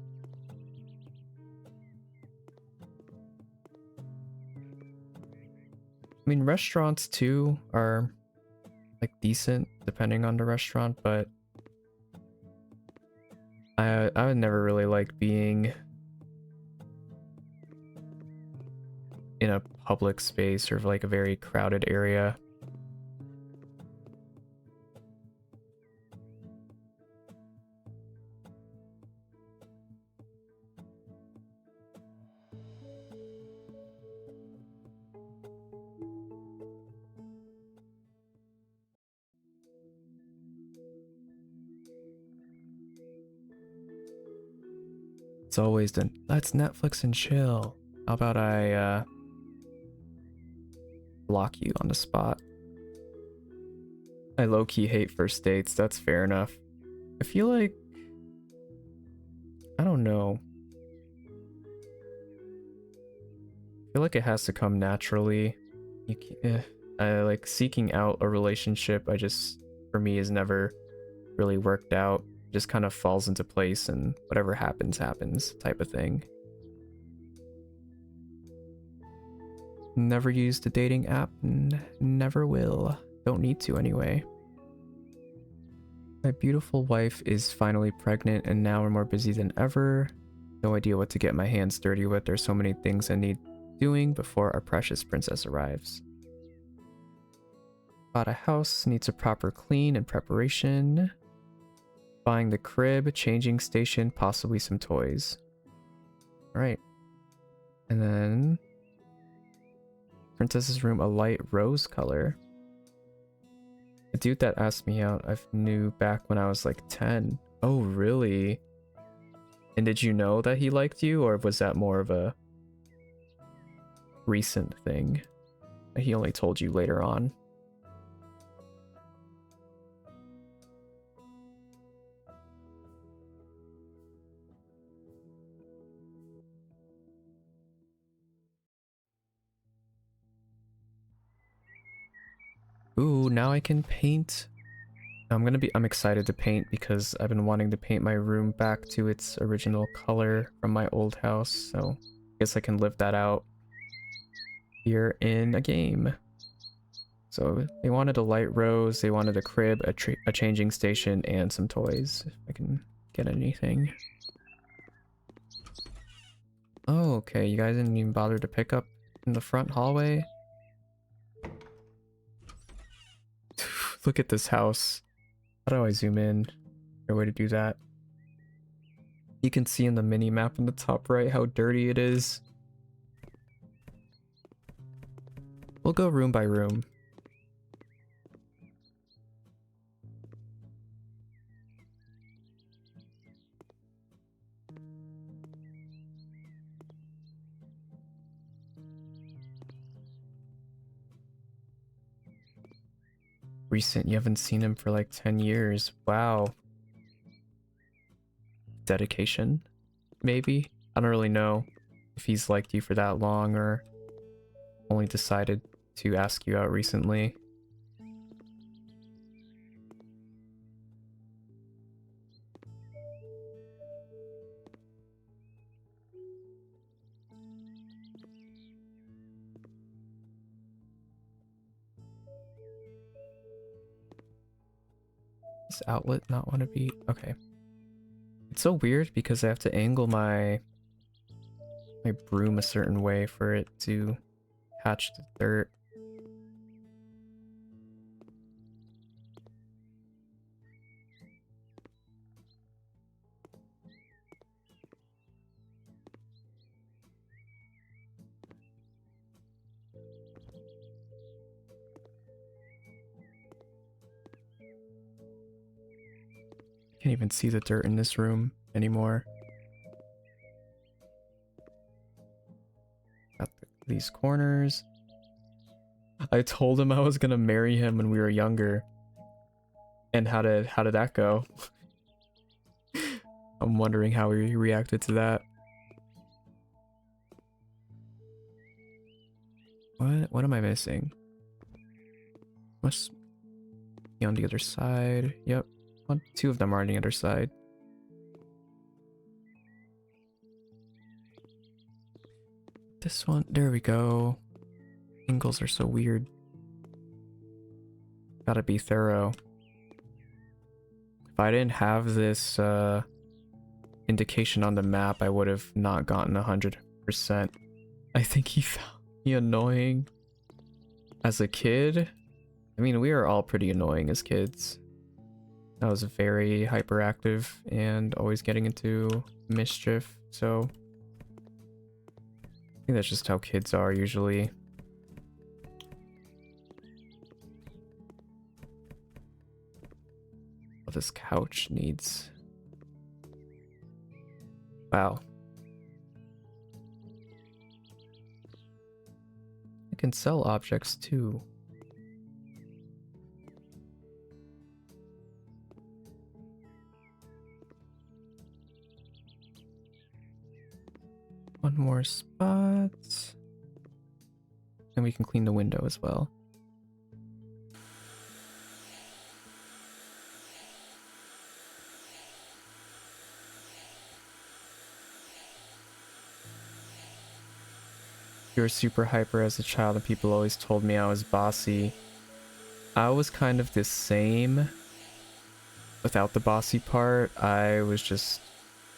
I mean, restaurants too are like decent depending on the restaurant, but I would never really like being in a public space or like a very crowded area. It's always the let's Netflix and chill. How about I block you on the spot? I low-key hate first dates, that's fair enough. I feel like, I don't know. I feel like it has to come naturally. You can't, I like seeking out a relationship, for me, has never really worked out. Just kind of falls into place and whatever happens, happens type of thing. Never used a dating app, never will. Don't need to anyway. My beautiful wife is finally pregnant and now we're more busy than ever. No idea what to get my hands dirty with. There's so many things I need doing before our precious princess arrives. Bought a house, needs a proper clean and preparation. Buying the crib, changing station, possibly some toys. Alright. And then princess's room, a light rose color. The dude that asked me out, I knew back when I was like 10. Oh, really? And did you know that he liked you, or was that more of a recent thing? He only told you later on. Ooh, now I can paint. I'm excited to paint because I've been wanting to paint my room back to its original color from my old house, so I guess I can live that out here in a game. So they wanted a light rose, they wanted a crib, a changing station, and some toys, if I can get anything. Oh, okay, you guys didn't even bother to pick up in the front hallway? Look at this house. How do I zoom in? There a way to do that? You can see in the mini map in the top right how dirty it is. We'll go room by room. Recent, you haven't seen him for like 10 years. Wow. Dedication, maybe? I don't really know if he's liked you for that long or only decided to ask you out recently. This outlet not want to be... Okay. It's so weird because I have to angle my broom a certain way for it to catch the dirt. Can't even see the dirt in this room anymore. Got these corners. I told him I was gonna marry him when we were younger. And how did that go? I'm wondering how he reacted to that. What am I missing? Must be on the other side. Yep. Two of them are on the other side. This one, there we go. Angles are so weird. Gotta be thorough. If I didn't have this indication on the map, I would have not gotten 100%. I think he found me annoying as a kid. I mean, we were all pretty annoying as kids. I was very hyperactive and always getting into mischief, so I think that's just how kids are usually. Oh, this couch needs... Wow. I can sell objects too. One more spot. And we can clean the window as well. You were super hyper as a child and people always told me I was bossy. I was kind of the same. Without the bossy part, I was just...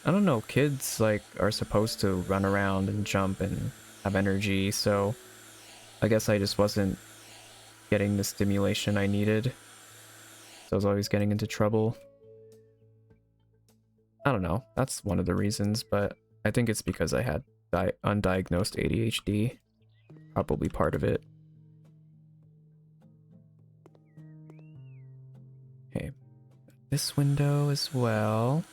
I don't know, kids like are supposed to run around and jump and have energy, so I guess I just wasn't getting the stimulation I needed. So I was always getting into trouble. I don't know, that's one of the reasons, but I think it's because I had undiagnosed ADHD. Probably part of it. Okay, this window as well.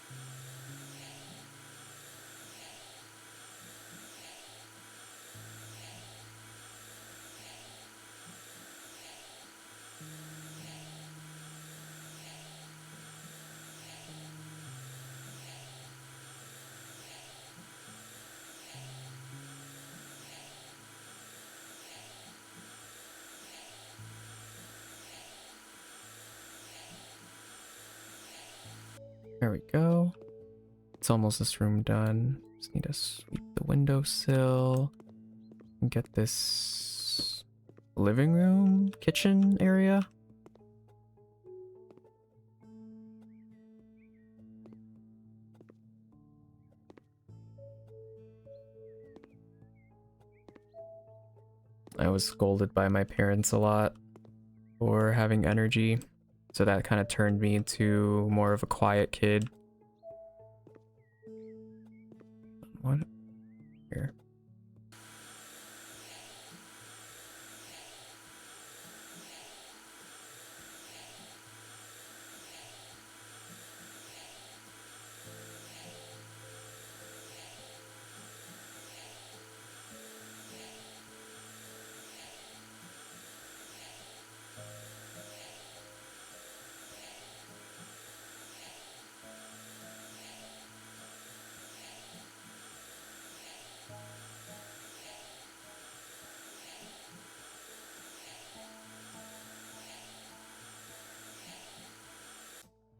There we go. It's almost this room done. Just need to sweep the windowsill and get this living room, kitchen area. I was scolded by my parents a lot for having energy, so that kind of turned me into more of a quiet kid. What? Here.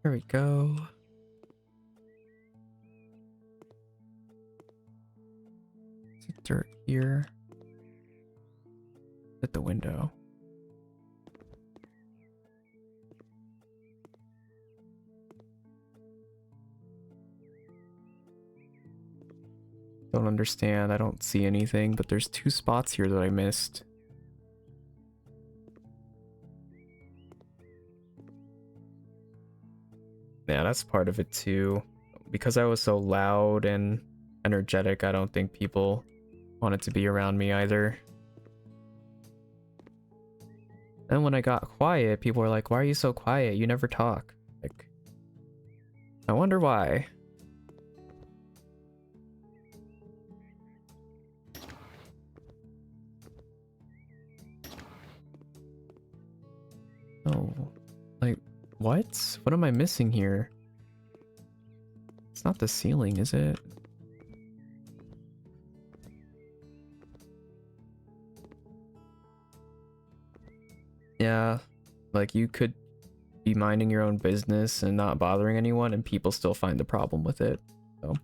There we go. There's dirt here. At the window. Don't understand. I don't see anything, but there's 2 spots here that I missed. Yeah, that's part of it too. Because I was so loud and energetic, I don't think people wanted to be around me either. Then when I got quiet, people were like, "Why are you so quiet? You never talk." Like, I wonder why. Oh, like, what? What am I missing here? It's not the ceiling, is it? Yeah, like you could be minding your own business and not bothering anyone and people still find the problem with it. So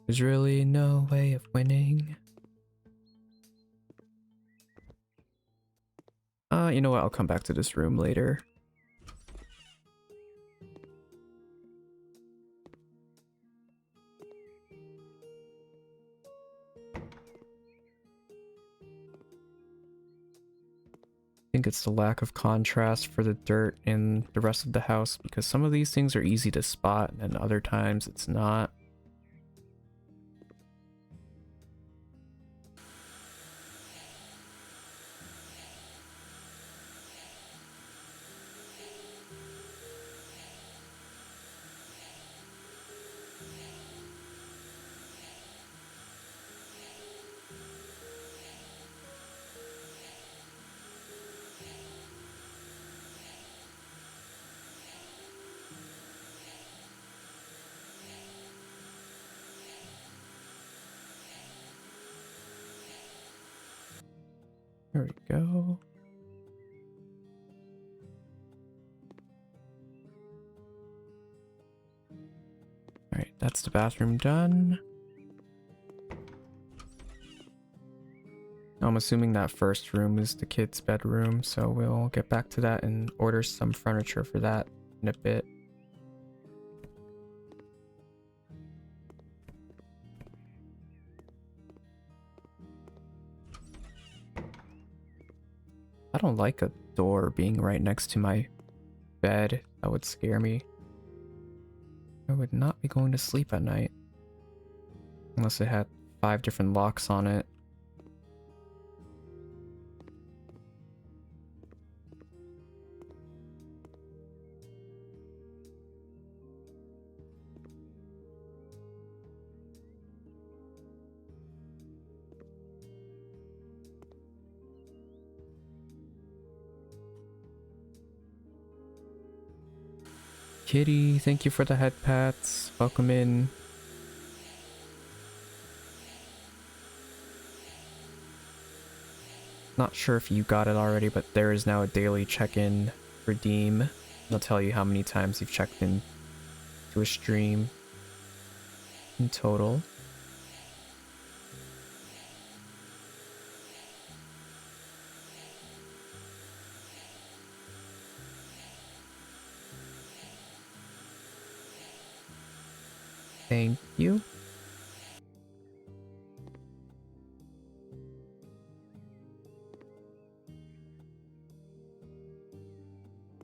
there's really no way of winning. You know what? I'll come back to this room later. I think it's the lack of contrast for the dirt in the rest of the house, because some of these things are easy to spot and other times it's not. There we go. Alright, that's the bathroom done. I'm assuming that first room is the kids' bedroom, so we'll get back to that and order some furniture for that in a bit. I don't like a door being right next to my bed. That would scare me. I would not be going to sleep at night. Unless it had 5 different locks on it. Kitty, thank you for the head pats. Welcome in. Not sure if you got it already, but there is now a daily check-in redeem. It'll tell you how many times you've checked in to a stream in total. Thank you.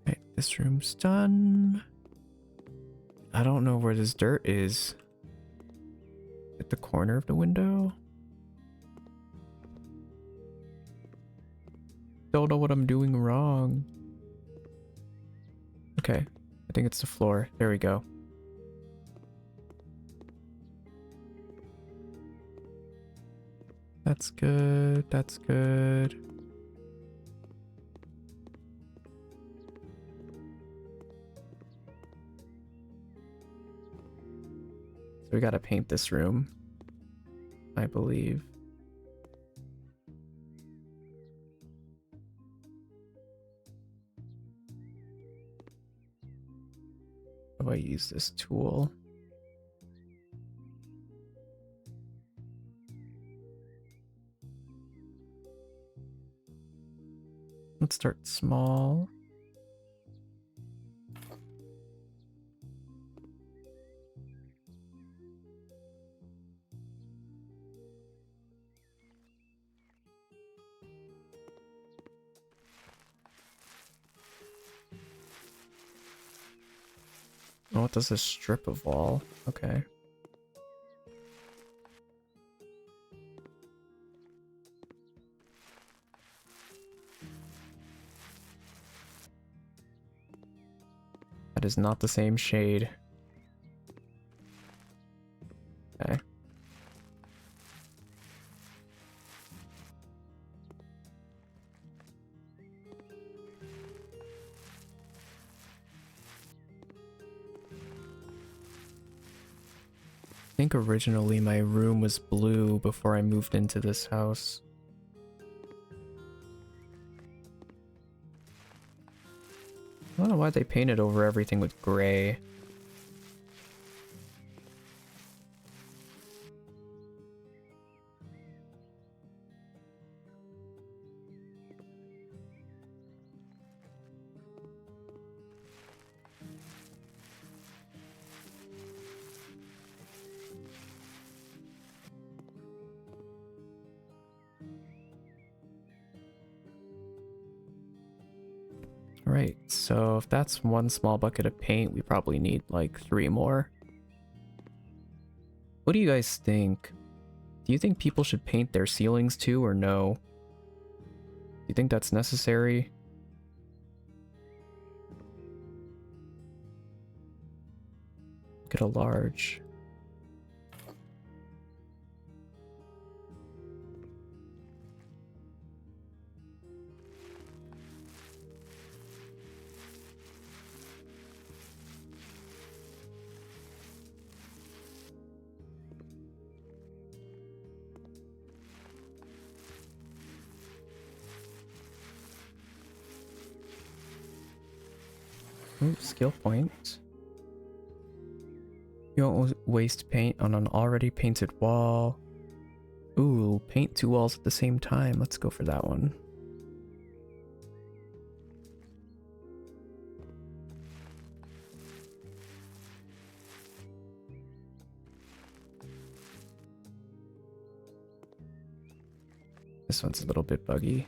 Right, this room's done. I don't know where this dirt is. At the corner of the window? Don't know what I'm doing wrong. Okay, I think it's the floor. There we go. That's good, that's good. So we gotta paint this room, I believe. How do I use this tool? Let's start small. Oh, what does this strip of wall? Okay. That is not the same shade. Okay. I think originally my room was blue before I moved into this house. I don't know why they painted over everything with gray. Right, so if that's one small bucket of paint, we probably need like 3 more. What do you guys think? Do you think people should paint their ceilings too, or no? Do you think that's necessary? Get a large. Ooh, skill point. You won't waste paint on an already painted wall. Ooh, paint 2 walls at the same time. Let's go for that one. This one's a little bit buggy.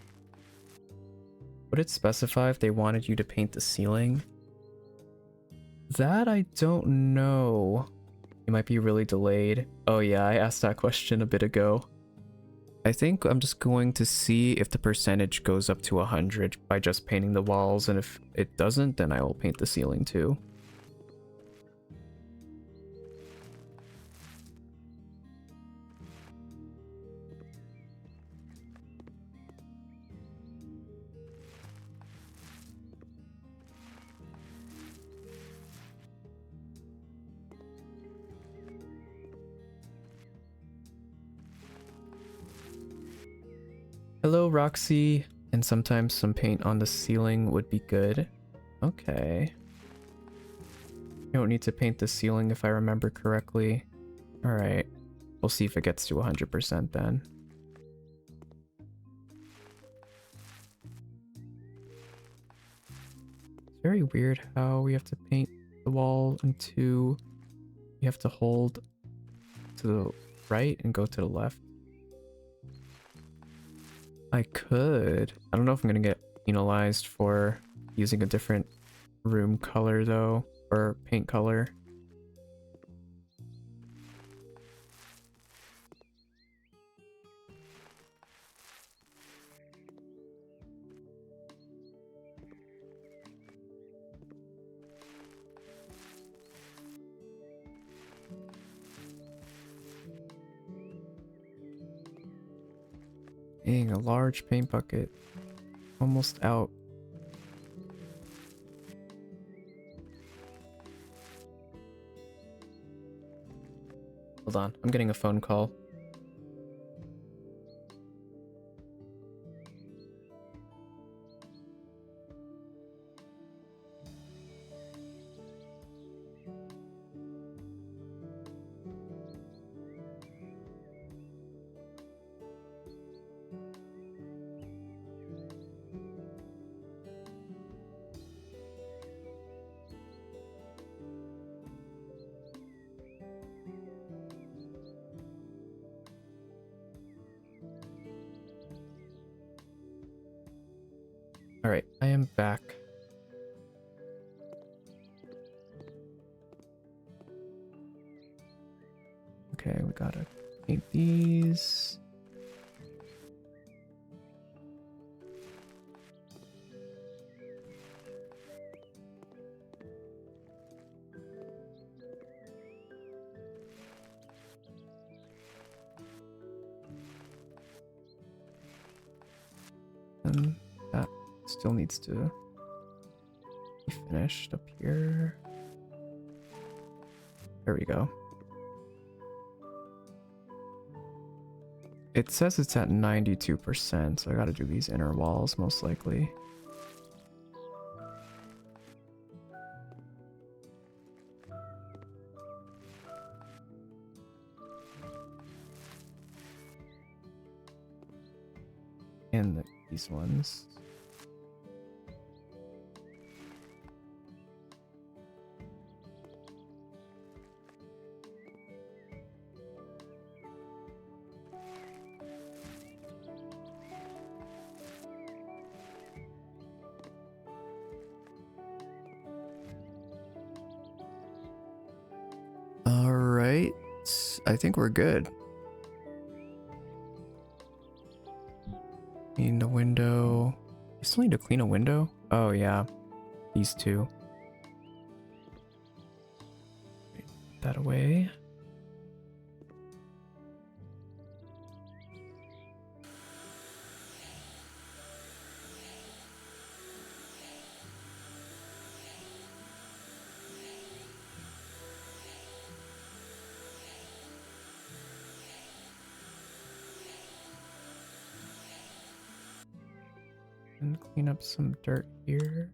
Would it specify if they wanted you to paint the ceiling? That I don't know. You might be really delayed. Oh yeah, I asked that question a bit ago. I think I'm just going to see if the percentage goes up to 100 by just painting the walls, and if it doesn't, then I will paint the ceiling too. Hello, Roxy. And sometimes some paint on the ceiling would be good. Okay. You don't need to paint the ceiling if I remember correctly. Alright. We'll see if it gets to 100% then. It's very weird how we have to paint the wall into... You have to hold to the right and go to the left. I could. I don't know if I'm gonna get penalized for using a different room color though, or paint color. Dang, a large paint bucket. Almost out. Hold on, I'm getting a phone call. Alright, I am back. Okay, we gotta paint these. And that still needs to be finished up here. There we go. It says it's at 92%, so I gotta do these inner walls most likely. And these ones. Alright, I think we're good. Clean the window. You still need to clean a window? Oh yeah, these two. Put that away. And clean up some dirt here.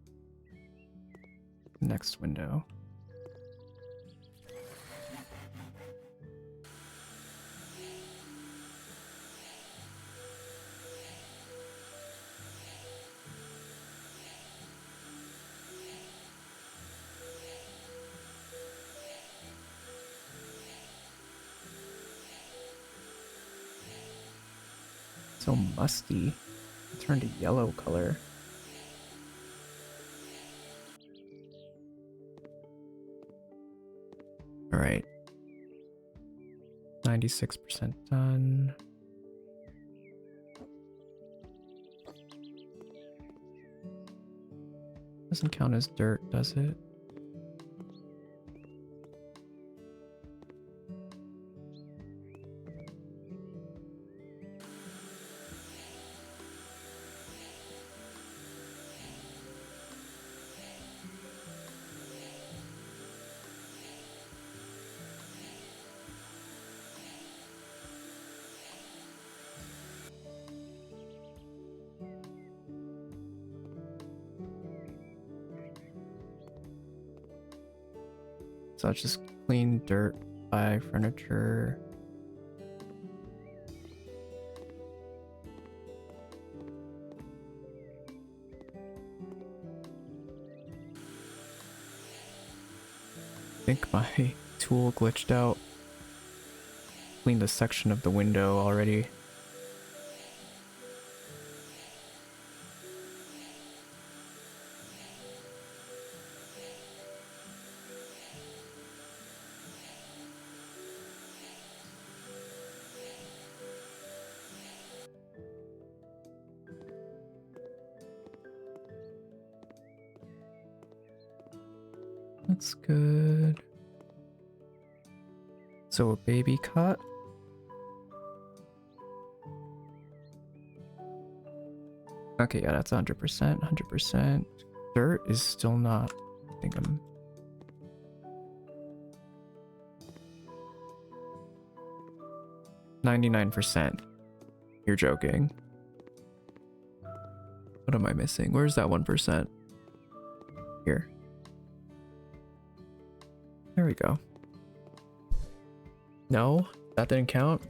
Next window. So musty. It turned a yellow color. Alright. 96% done. Doesn't count as dirt, does it? So let's just clean dirt by furniture. I think my tool glitched out. Cleaned a section of the window already. That's good. So a baby cot. Okay, yeah, that's 100%, 100%. Dirt is still not. I think I'm... $99%. You're joking. What am I missing? Where's that 1%? Here. There we go. No, that didn't count.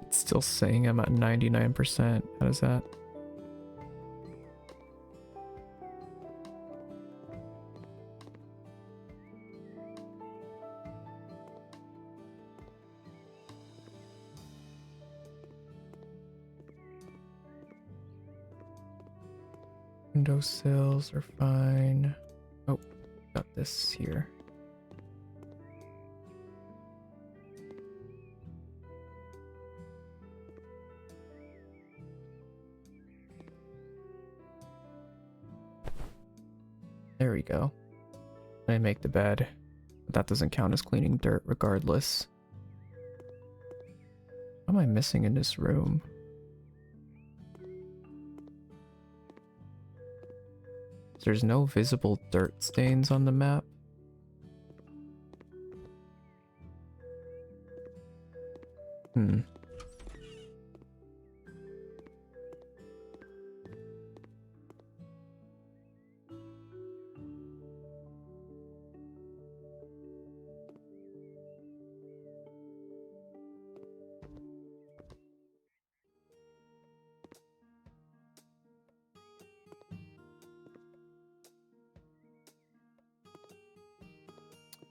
It's still saying I'm at 99%. How does that? Windowsills are fine. Oh, got this here. There we go. I make the bed. But that doesn't count as cleaning dirt regardless. What am I missing in this room? There's no visible dirt stains on the map.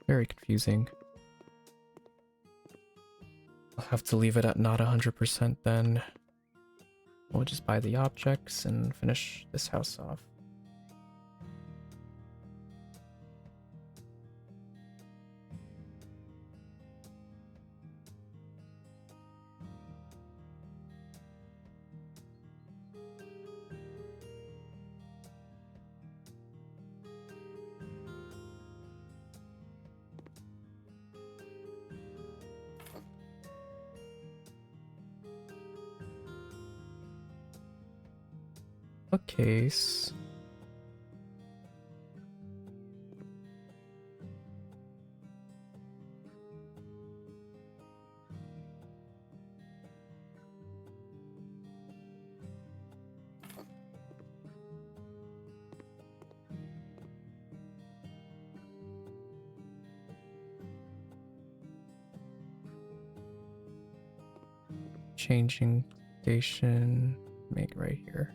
Very confusing. I'll have to leave it at not 100% then. We'll just buy the objects and finish this house off. A case. Changing station. Make right here.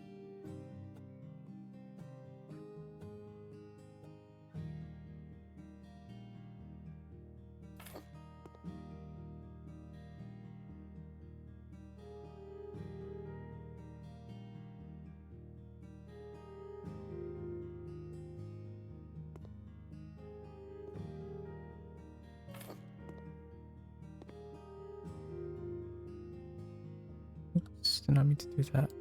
Oops, did not mean to do that.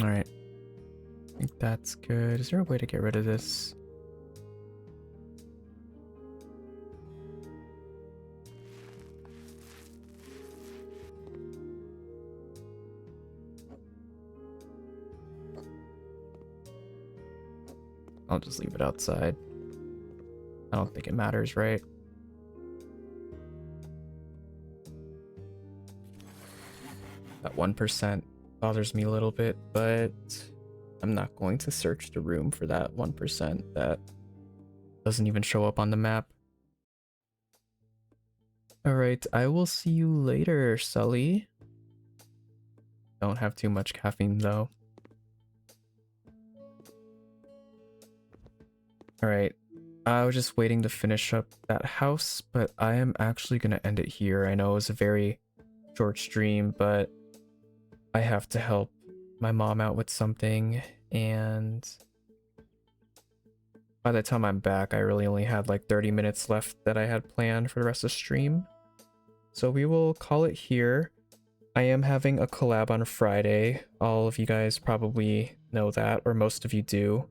Alright. I think that's good. Is there a way to get rid of this? I'll just leave it outside. I don't think it matters, right? That 1% bothers me a little bit, but I'm not going to search the room for that 1% that doesn't even show up on the map. Alright, I will see you later, Sully. Don't have too much caffeine though. Alright, I was just waiting to finish up that house, but I am actually gonna end it here. I know it was a very short stream, but I have to help my mom out with something, and by the time I'm back, I really only had like 30 minutes left that I had planned for the rest of the stream. So we will call it here. I am having a collab on Friday. All of you guys probably know that, or most of you do.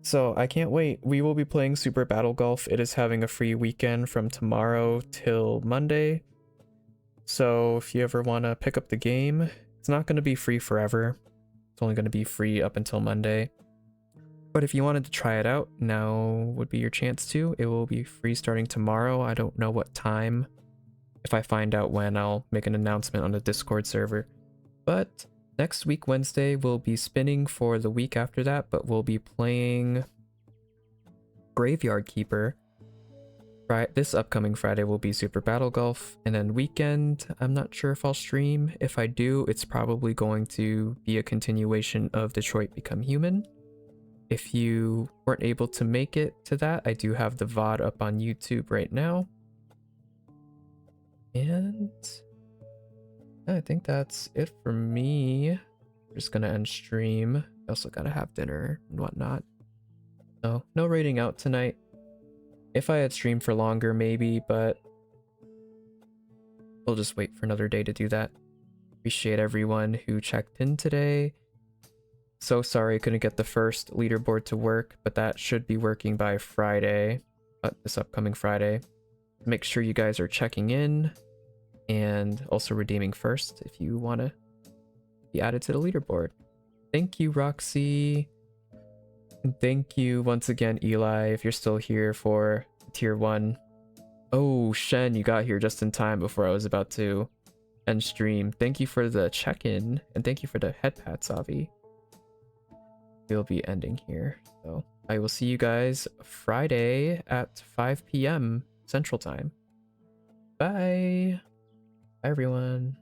So I can't wait. We will be playing Super Battle Golf. It is having a free weekend from tomorrow till Monday. So if you ever want to pick up the game, it's not going to be free forever. It's only going to be free up until Monday. But if you wanted to try it out, now would be your chance to. It will be free starting tomorrow. I don't know what time. If I find out when, I'll make an announcement on the Discord server. But next week, Wednesday, we'll be spinning for the week after that, but we'll be playing Graveyard Keeper. This upcoming Friday will be Super Battle Golf, and then weekend, I'm not sure if I'll stream. If I do, it's probably going to be a continuation of Detroit Become Human. If you weren't able to make it to that, I do have the VOD up on YouTube right now. And I think that's it for me. Just gonna end stream. I also gotta have dinner and whatnot. So no raiding out tonight. If I had streamed for longer, maybe, but we'll just wait for another day to do that. Appreciate everyone who checked in today. So sorry I couldn't get the first leaderboard to work, but that should be working by Friday, this upcoming Friday. Make sure you guys are checking in and also redeeming first if you want to be added to the leaderboard. Thank you, Roxy. And thank you once again, Eli, if you're still here for tier 1. Oh, Shen, you got here just in time before I was about to end stream. Thank you for the check-in, and thank you for the head pat, Savi. We'll be ending here. So I will see you guys Friday at 5 p.m. Central Time. Bye. Bye, everyone.